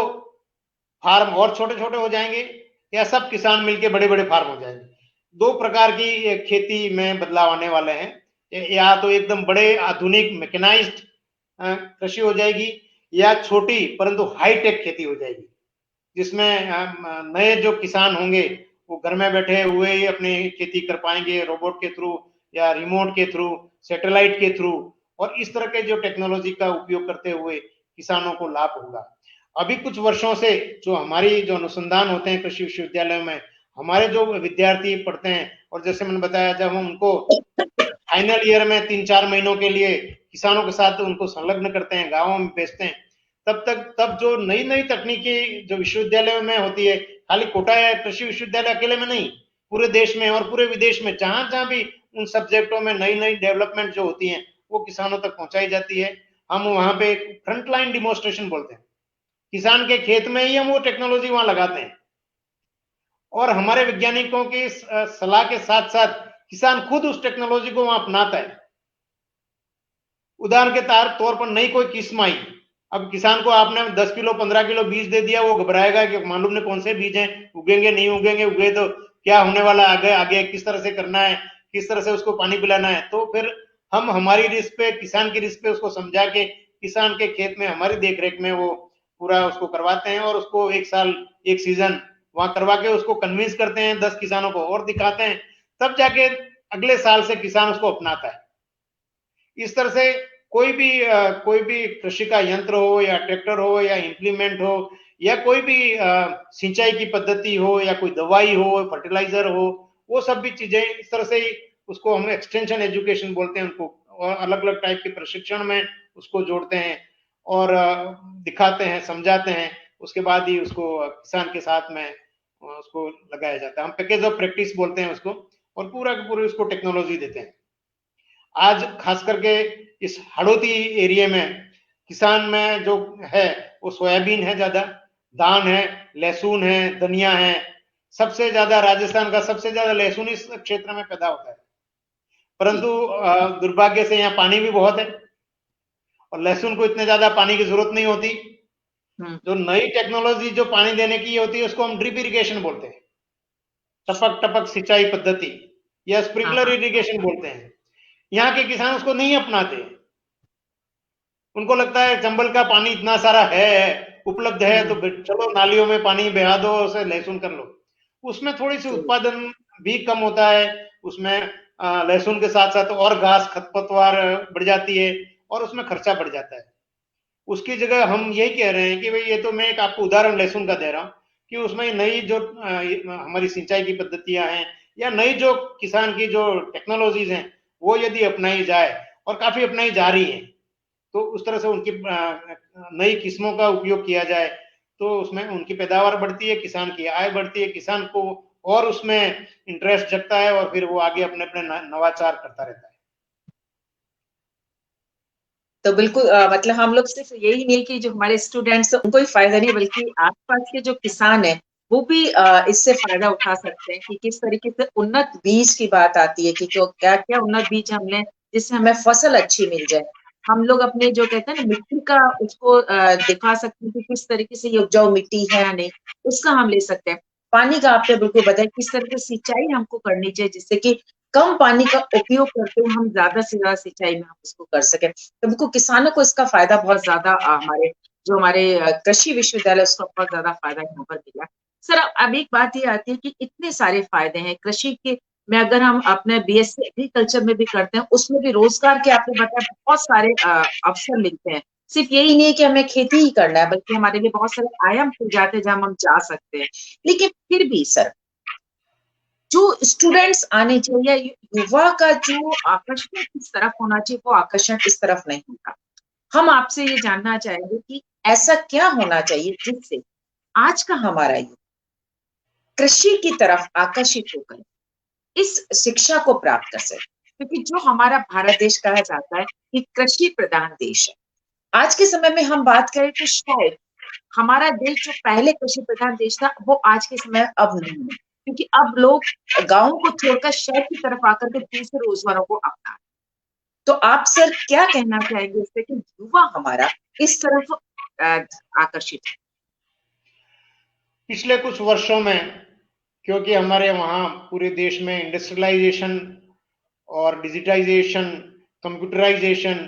फार्म और छोटे छोटे हो जाएंगे, या सब किसान मिलके बड़े बड़े फार्म हो जाएंगे। 2 प्रकार की खेती में बदलाव आने वाले हैं। या तो एकदम बड़े आधुनिक मैकेनाइज्ड कृषि हो जाएगी, या छोटी परंतु हाईटेक खेती हो जाएगी, जिसमें नए जो किसान होंगे वो घर में बैठे हुए ही अपनी खेती कर पाएंगे, रोबोट के थ्रू या रिमोट के थ्रू, सैटेलाइट के थ्रू। और इस तरह के जो टेक्नोलॉजी का उपयोग करते हुए किसानों को लाभ होगा। अभी कुछ वर्षों से जो हमारी जो अनुसंधान होते हैं कृषि विश्वविद्यालयों में, हमारे जो विद्यार्थी पढ़ते हैं, और जैसे मैंने बताया, जब हम उनको फाइनल ईयर में 3-4 महीनों के लिए किसानों के साथ उनको संलग्न करते हैं, गांवों में भेजते हैं, तब जो नई नई तकनीकी जो विश्वविद्यालयों में होती है, खाली कोटा या कृषि विश्वविद्यालय अकेले में नहीं, पूरे देश में और पूरे विदेश में, जहां जहां भी उन सब्जेक्टों में नई नई डेवलपमेंट जो होती है, वो किसानों तक पहुंचाई जाती है। हम वहां पे फ्रंट लाइन डिमोन्स्ट्रेशन बोलते हैं, किसान के खेत में ही हम वो टेक्नोलॉजी वहां लगाते हैं। और हमारे वैज्ञानिकों की सलाह के साथ साथ किसान खुद उस टेक्नोलॉजी को वहां अपनाता है। उदाहरण के तौर पर नई कोई किस्म आई, अब किसान को आपने 10 किलो 15 किलो बीज दे दिया, वो घबराएगा कि मालूम नहीं कौन से बीज हैं, उगेंगे नहीं उगेंगे, उगे तो क्या होने वाला, आगे आगे किस तरह से करना है, किस तरह से उसको पानी पिलाना है। तो फिर हम हमारी रिस्क पे, किसान की रिस्क पे उसको समझा के किसान के खेत में हमारी देखरेख में वो पूरा उसको करवाते हैं और उसको एक साल एक सीजन वहां करवा के उसको कन्विंस करते हैं 10 किसानों को और दिखाते हैं, तब जाके अगले साल से किसान उसको अपनाता है। इस तरह से कोई भी कृषि का यंत्र हो या ट्रैक्टर हो या इंप्लीमेंट हो या कोई भी सिंचाई की पद्धति हो या कोई दवाई हो, फर्टिलाइजर हो, वो सब भी चीजें इस तरह से ही उसको हम एक्सटेंशन एजुकेशन बोलते हैं उनको, और अलग अलग टाइप के प्रशिक्षण में उसको जोड़ते हैं और दिखाते हैं, समझाते हैं। उसके बाद ही उसको किसान के साथ में उसको लगाया जाता है। हम पैकेज ऑफ प्रैक्टिस बोलते हैं उसको, और पूरा की पूरी उसको टेक्नोलॉजी देते हैं। आज खास करके इस हाड़ौती एरिया में किसान में जो है वो सोयाबीन है ज्यादा, धान है, लहसुन है, धनिया है। सबसे ज्यादा राजस्थान का सबसे ज्यादा लहसुन इस क्षेत्र में पैदा होता है, परंतु दुर्भाग्य से यहाँ पानी भी बहुत है और लहसुन को इतने ज्यादा पानी की जरूरत नहीं होती। जो नई टेक्नोलॉजी जो पानी देने की होती है उसको हम ड्रिप इरिगेशन बोलते हैं, टपक टपक सिंचाई पद्धति या स्प्रिंकलर इरिगेशन बोलते हैं। यहाँ के किसान उसको नहीं अपनाते, उनको लगता है चंबल का पानी इतना सारा है, उपलब्ध है, तो चलो नालियों में पानी बहा दो, उसे लहसुन कर लो। उसमें थोड़ी सी उत्पादन भी कम होता है, उसमें लहसुन के साथ साथ और घास खरपतवार बढ़ जाती है और उसमें खर्चा बढ़ जाता है। उसकी जगह हम यही कह रहे हैं कि भाई ये तो मैं एक आपको उदाहरण लहसुन का दे रहा हूँ कि उसमें नई जो हमारी सिंचाई की पद्धतियां हैं या नई जो किसान की जो टेक्नोलॉजीज हैं वो यदि अपनाई जाए, और काफी अपनाई जा रही है, तो उस तरह से उनकी नई किस्मों का उपयोग किया जाए तो उसमें उनकी पैदावार बढ़ती है, किसान की आय बढ़ती है, किसान को और उसमें इंटरेस्ट जगता है और फिर वो आगे अपने अपने नवाचार करता रहता है। तो बिल्कुल मतलब हम लोग सिर्फ यही नहीं कि जो हमारे स्टूडेंट्स उनको ही फायदा नहीं, बल्कि आसपास के जो किसान है वो भी इससे फायदा उठा सकते हैं कि किस तरीके से उन्नत बीज की बात आती है कि क्या क्या उन्नत बीज हमने जिससे हमें फसल अच्छी मिल जाए। हम लोग अपने जो कहते हैं ना मिट्टी का उसको दिखा सकते हैं कि किस तरीके से ये उपजाऊ मिट्टी है या नहीं, उसका हम ले सकते हैं। पानी का आपने बिल्कुल बताया किस तरह से सिंचाई हमको करनी चाहिए जिससे कि कम पानी का उपयोग करते हुए हम ज्यादा से ज्यादा सिंचाई में हम उसको कर सके। तो बिल्कुल किसानों को इसका फायदा बहुत ज्यादा हमारे कृषि विश्वविद्यालय उसका बहुत ज्यादा फायदा यहाँ पर मिला। सर अब एक बात ये आती है कि इतने सारे फायदे हैं कृषि के में, अगर हम अपने बीएससी एग्रीकल्चर में भी करते हैं उसमें भी रोजगार के आपने बताया बहुत सारे अवसर मिलते हैं। सिर्फ यही नहीं है कि हमें खेती ही करना है, बल्कि हमारे लिए बहुत सारे आयाम खुल जाते हैं जहां हम जा सकते हैं। लेकिन फिर भी सर जो स्टूडेंट्स आने चाहिए या युवा का जो आकर्षण इस तरफ होना चाहिए वो आकर्षण इस तरफ नहीं होता। हम आपसे ये जानना चाहेंगे कि ऐसा क्या होना चाहिए जिससे आज का हमारा युवा कृषि की तरफ आकर्षित होकर इस शिक्षा को प्राप्त कर सके, क्योंकि जो हमारा भारत देश कहा जाता है कि कृषि प्रधान देश है। आज के समय में हम बात करें तो शायद हमारा देश जो पहले कृषि प्रधान देश था वो आज के समय अब नहीं है, क्योंकि अब लोग गांव को छोड़कर शहर की तरफ आकर के दूसरे रोजगारों को अपना। तो आप सर क्या कहना चाहेंगे इससे कि युवा हमारा इस तरफ आकर्षित है? पिछले कुछ वर्षों में क्योंकि हमारे वहाँ पूरे देश में इंडस्ट्रियलाइजेशन और डिजिटाइजेशन, कंप्यूटराइजेशन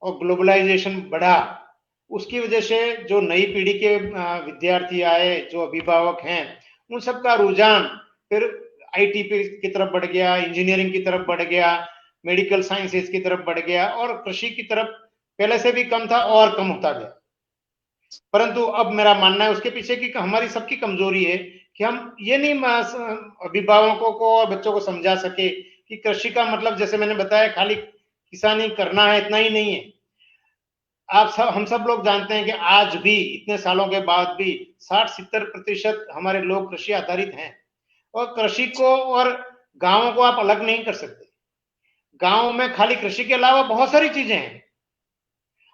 और ग्लोबलाइजेशन बढ़ा, उसकी वजह से जो नई पीढ़ी के विद्यार्थी आए, जो अभिभावक हैं, उन सबका रुझान फिर आईटी की तरफ बढ़ गया, इंजीनियरिंग की तरफ बढ़ गया, मेडिकल साइंसेज की तरफ बढ़ गया और कृषि की तरफ पहले से भी कम था और कम होता गया। परंतु अब मेरा मानना है उसके पीछे की हमारी सबकी कमजोरी है कि हम ये नहीं अभिभावकों को और बच्चों को समझा सके कि कृषि का मतलब जैसे मैंने बताया खाली किसानी करना है, इतना ही नहीं है। हम सब लोग जानते हैं कि आज भी इतने सालों के बाद भी 60-70% हमारे लोग कृषि आधारित हैं और कृषि को और गांवों को आप अलग नहीं कर सकते। गांव में खाली कृषि के अलावा बहुत सारी चीजें हैं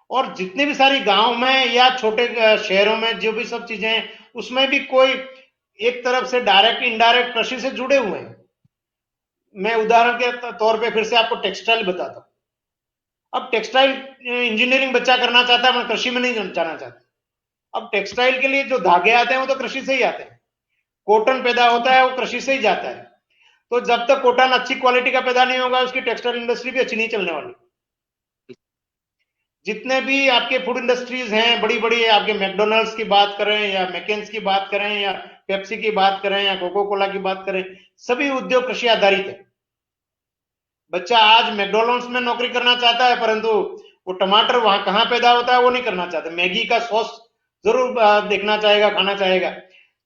और जितनी भी सारी गांव में या छोटे शहरों में जो भी सब चीजें हैं उसमें भी कोई एक तरफ से डायरेक्ट इनडायरेक्ट कृषि से जुड़े हुए हैं। मैं उदाहरण के तौर पे फिर से आपको टेक्सटाइल बताता हूँ। अब टेक्सटाइल इंजीनियरिंग बच्चा करना चाहता है, मैं कृषि में नहीं जाना चाहता। अब टेक्सटाइल के लिए जो धागे आते हैं वो तो कृषि से ही आते हैं, कॉटन पैदा होता है वो कृषि से ही जाता है। तो जब तक कॉटन अच्छी क्वालिटी का पैदा नहीं होगा, उसकी टेक्सटाइल इंडस्ट्री भी अच्छी नहीं चलने वाली। जितने भी आपके फूड इंडस्ट्रीज हैं बड़ी बड़ी, आपके मैकडोनल्ड्स की बात करें या मैकेन्स की बात करें या पेप्सी की बात करें या कोको कोला की बात करें, सभी उद्योग कृषि आधारित है। बच्चा आज मैकडोनल्ड्स में नौकरी करना चाहता है, परंतु वो टमाटर वहां कहाँ पैदा होता है वो नहीं करना चाहता। मैगी का सॉस जरूर देखना चाहेगा, खाना चाहेगा।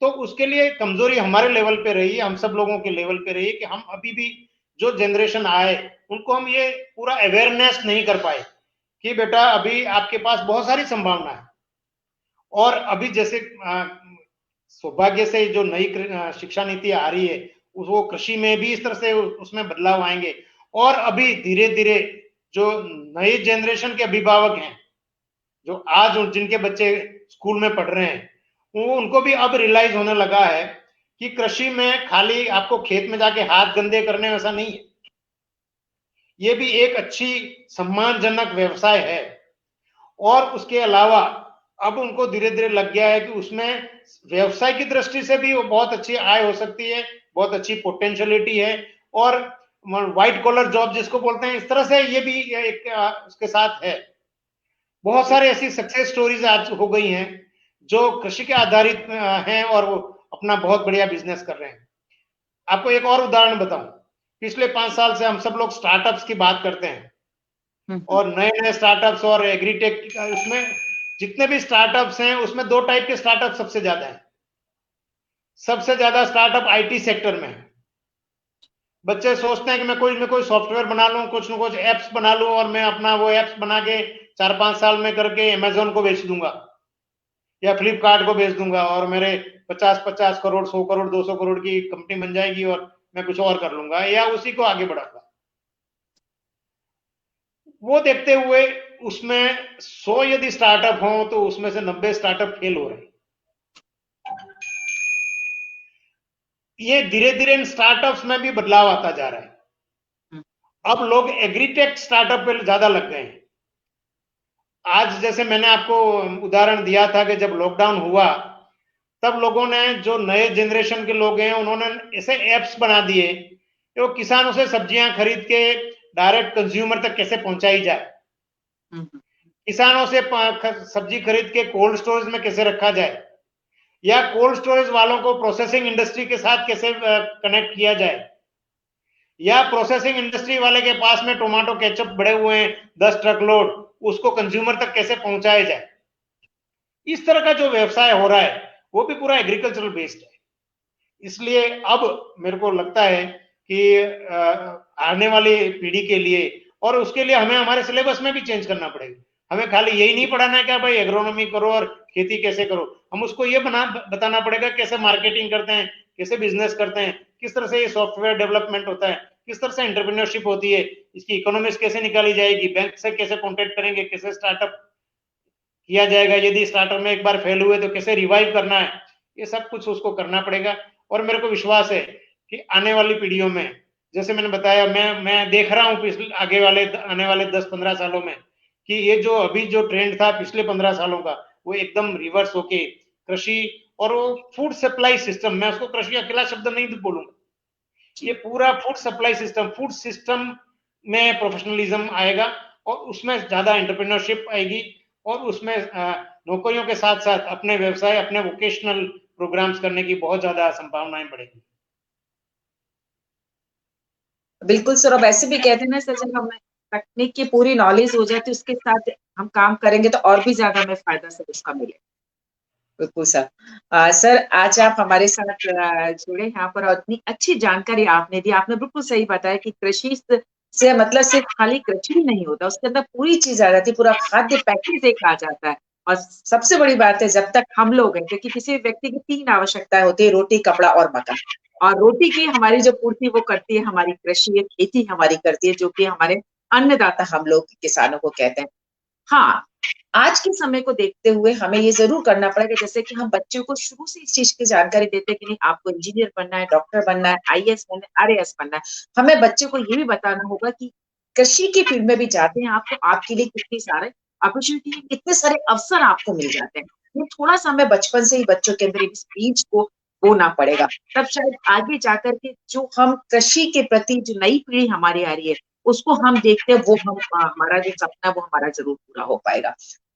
तो उसके लिए कमजोरी हमारे लेवल पे रही है, हम सब लोगों के लेवल पे रही है कि हम अभी भी जो जनरेशन आए उनको हम ये पूरा अवेयरनेस नहीं कर पाए कि बेटा अभी आपके पास बहुत सारी संभावना है। और अभी जैसे सौभाग्य से जो नई शिक्षा नीति आ रही है, वो कृषि में भी इस तरह से उसमें बदलाव आएंगे। और अभी धीरे धीरे जो नई जनरेशन के अभिभावक हैं, जो आज जिनके बच्चे स्कूल में पढ़ रहे हैं, वो उनको भी अब रियलाइज होने लगा है कि कृषि में खाली आपको खेत में जाके हाथ गंदे करने वैसा नहीं है, ये भी एक अच्छी सम्मानजनक व्यवसाय है। और उसके अलावा अब उनको धीरे धीरे लग गया है कि उसमें व्यवसाय की दृष्टि से भी वो बहुत अच्छी आय हो सकती है, बहुत अच्छी पोटेंशियलिटी है। और व्हाइट कॉलर जॉब जिसको बोलते हैं, इस तरह से ये भी एक उसके साथ है। बहुत सारे ऐसी सक्सेस स्टोरीज आज हो गई हैं जो कृषि के आधारित हैं और वो अपना बहुत बढ़िया बिजनेस कर रहे हैं। आपको एक और उदाहरण बताऊं, पिछले 5 साल से हम सब लोग स्टार्टअप्स की बात करते हैं और नए नए स्टार्टअप्स और एग्रीटेक, उसमें जितने भी स्टार्टअप्स हैं उसमें 2 टाइप के स्टार्टअप सबसे ज्यादा है। सबसे ज्यादा स्टार्टअप आईटी सेक्टर में है। बच्चे सोचते हैं कि मैं कोई सॉफ्टवेयर बना लूं, कुछ न कुछ एप्स बना लूं और मैं अपना वो एप्स बना के 4-5 साल में करके अमेजोन को बेच दूंगा या फ्लिपकार्ट को बेच दूंगा और मेरे 50-50 करोड़, 100 करोड़, 200 करोड़ की कंपनी बन जाएगी और मैं कुछ और कर लूंगा या उसी को आगे बढ़ाऊंगा। वो देखते हुए उसमें 100 यदि स्टार्टअप हो तो उसमें से 90 स्टार्टअप फेल हो रहे हैं। ये धीरे धीरे इन स्टार्टअप्स में भी बदलाव आता जा रहा है। अब लोग एग्रीटेक स्टार्टअप पे ज्यादा लग गए हैं। आज जैसे मैंने आपको उदाहरण दिया था कि जब लॉकडाउन हुआ तब लोगों ने, जो नए जनरेशन के लोग हैं, उन्होंने ऐसे एप्स बना दिए कि वो किसानों से सब्जियां खरीद के डायरेक्ट कंज्यूमर तक कैसे पहुंचाई जाए, किसानों से सब्जी खरीद के कोल्ड स्टोरेज में कैसे रखा जाए या कोल्ड स्टोरेज वालों को प्रोसेसिंग इंडस्ट्री के साथ कैसे कनेक्ट किया जाए, या प्रोसेसिंग इंडस्ट्री वाले के पास में टोमेटो केचप बड़े हुए हैं 10 ट्रक लोड, उसको कंज्यूमर तक कैसे पहुंचाया जाए। इस तरह का जो व्यवसाय हो रहा है वो भी पूरा एग्रीकल्चरल बेस्ड है। इसलिए अब मेरे को लगता है कि आने वाली पीढ़ी के लिए और उसके लिए हमें हमारे सिलेबस में भी चेंज करना पड़ेगा। हमें खाली यही नहीं पढ़ाना है कि भाई एग्रोनॉमी करो और खेती कैसे करो, हम उसको ये बताना पड़ेगा कैसे मार्केटिंग करते हैं, कैसे बिजनेस करते हैं, किस तरह से ये सॉफ्टवेयर डेवलपमेंट होता है, किस तरह से एंटरप्रेन्योरशिप होती है, इसकी इकोनॉमिक्स कैसे निकाली जाएगी, बैंक से कैसे कॉन्टेक्ट करेंगे, कैसे स्टार्टअप किया जाएगा, यदि स्टार्टअप में एक बार फेल हुए तो कैसे रिवाइव करना है, ये सब कुछ उसको करना पड़ेगा। और मेरे को विश्वास है कि आने वाली पीढ़ियों में, जैसे मैंने बताया, मैं देख रहा हूँ पिछले आने वाले 10-15 सालों में कि ये जो अभी जो ट्रेंड था पिछले 15 सालों का, वो एकदम रिवर्स होके कृषि और वो फूड सप्लाई सिस्टम, मैं उसको कृषि अकेला शब्द नहीं बोलूंगा, ये पूरा food supply system, food system में प्रोफेशनलिज्म आएगा और उसमें ज्यादा एंटरप्रेन्योरशिप आएगी और उसमें नौकरियों के साथ साथ अपने व्यवसाय, अपने वोकेशनल प्रोग्राम्स करने की बहुत ज्यादा संभावनाएं बढ़ेगी। बिल्कुल सर। अब ऐसे भी कहते हैं ना सर, जब हमें तकनीक की पूरी नॉलेज हो जाए तो उसके साथ हम काम करेंगे तो और भी ज्यादा हमें फायदा सर उसका मिले। बिल्कुल सर। सर आज आप हमारे साथ जुड़े यहाँ पर और इतनी अच्छी जानकारी आपने दी। आपने बिल्कुल सही बताया कि कृषि से मतलब सिर्फ खाली कृषि ही नहीं होता, उसके अंदर पूरी चीज आ जाती है, पूरा खाद्य पैकेज एक आ जाता है। और सबसे बड़ी बात है, जब तक हम लोग हैं, क्योंकि किसी व्यक्ति की 3 आवश्यकताएं होती है, रोटी, कपड़ा और मकान। और रोटी की हमारी जो पूर्ति वो करती है हमारी कृषि, खेती हमारी करती है, जो कि हमारे अन्नदाता हम लोग किसानों को कहते हैं। हाँ, आज के समय को देखते हुए हमें ये जरूर करना पड़ेगा, जैसे कि हम बच्चों को शुरू से इस चीज की जानकारी देते हैं कि नहीं आपको इंजीनियर बनना है, डॉक्टर बनना है, आईएएस बनना है, आरएएस बनना है। हमें बच्चों को ये भी बताना होगा कि कृषि की फील्ड में भी जाते हैं आपको, आपके लिए कितनी सारे अपॉर्चुनिटी, कितने सारे अवसर आपको मिल जाते हैं। ये थोड़ा सा हमें बचपन से ही बच्चों के अंदर इस बीज को बोना पड़ेगा, तब शायद आगे जाकर के जो हम कृषि के प्रति जो नई पीढ़ी हमारी आ रही है उसको हम देखते हैं, वो हम हमारा जो सपना वो हमारा जरूर पूरा हो पाएगा।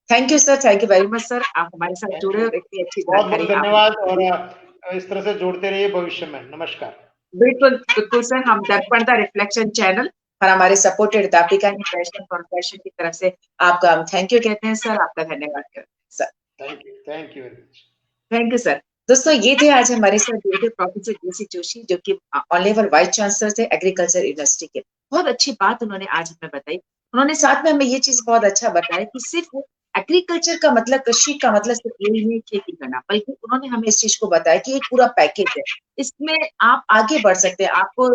Thank you sir, thank you very much sir, आप हमारे साथ जुड़े और इतनी अच्छी बहुत बहुत जानकारी धन्यवाद, आपने। और इस तरह से जोड़ते रहिए भविष्य में। नमस्कार। बिल्कुल बिल्कुल सर, हम दर्पण द रिफ्लेक्शन चैनल और हमारे सपोर्टेड दापिका पैशन फॉर पैशन की तरफ से आपका हम थैंक यू कहते हैं सर, आपका धन्यवाद करते हैं sir. Thank you very much. Thank you sir. दोस्तों ये थे आज हमारे साथ जुड़े प्रोफेसर जेसी जोशी, जो कि ऑन लेवल वाइस चांसलर थे एग्रीकल्चर यूनिवर्सिटी के। बहुत अच्छी बात उन्होंने आज हमें बताई। उन्होंने साथ में हमें ये चीज बहुत अच्छा बताया कि सिर्फ एग्रीकल्चर का मतलब, कृषि का मतलब सिर्फ ये नहीं है खेती करना, बल्कि उन्होंने हमें इस चीज को बताया कि एक पूरा पैकेज है, इसमें आप आगे बढ़ सकते हैं, आपको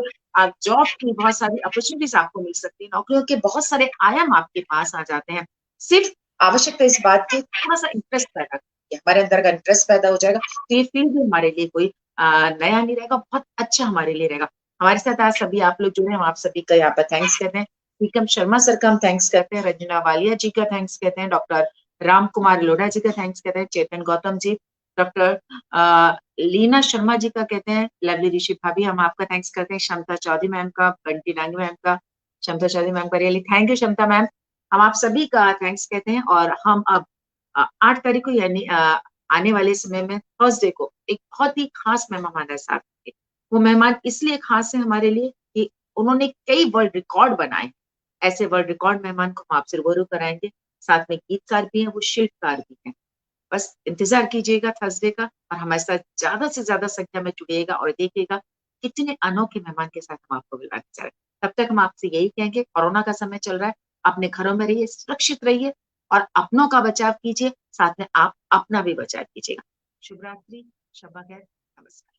जॉब की बहुत सारी अपॉर्चुनिटीज आपको मिल सकती है, नौकरियों के बहुत सारे आयाम आपके पास आ जाते हैं। सिर्फ आवश्यकता इस बात की थोड़ा सा इंटरेस्ट पैदा, हमारे अंदर का इंटरेस्ट पैदा हो जाएगा तो ये फील्ड भी हमारे लिए कोई नया नहीं रहेगा, बहुत अच्छा हमारे लिए रहेगा। हमारे साथ आज सभी आप लोग जुड़े हैं, हम आप सभी का यहाँ पर थैंक्स कहते हैं। विक्रम शर्मा सर का हम थैंक्स कहते हैं, रंजना वालिया जी का थैंक्स कहते हैं, डॉक्टर राम कुमार लोढ़ा जी का थैंक्स कहते हैं, चेतन गौतम जी, डॉक्टर लीना शर्मा जी का कहते हैं, लवली ऋषि भाभी हम आपका थैंक्स करते हैं, क्षमता चौधरी मैम का, बंटी नांगी मैम का, क्षमता चौधरी मैम का रियली थैंक यू क्षमता मैम, हम आप सभी का थैंक्स कहते हैं। और हम अब 8 तारीख को यानी आने वाले समय में थर्सडे को एक बहुत ही खास मेहमान हमारे साथ थे। वो मेहमान इसलिए खास है हमारे लिए कि उन्होंने कई वर्ल्ड रिकॉर्ड बनाए। ऐसे वर्ल्ड रिकॉर्ड मेहमान को हम आपसे रूबरू कराएंगे। साथ में गीतकार भी हैं, वो शिल्पकार भी हैं। बस इंतजार कीजिएगा थर्सडे का, और हमारे साथ ज्यादा से ज्यादा संख्या में जुड़िएगा और देखिएगा कितने अनोखे मेहमान के साथ हम आपको मिलवाने जा रहे हैं। तब तक हम आपसे यही कहेंगे, कोरोना का समय चल रहा है, अपने घरों में रहिए, सुरक्षित रहिए और अपनों का बचाव कीजिए, साथ में आप अपना भी बचाव कीजिएगा। शुभ रात्रि, शब्बा खैर, नमस्कार।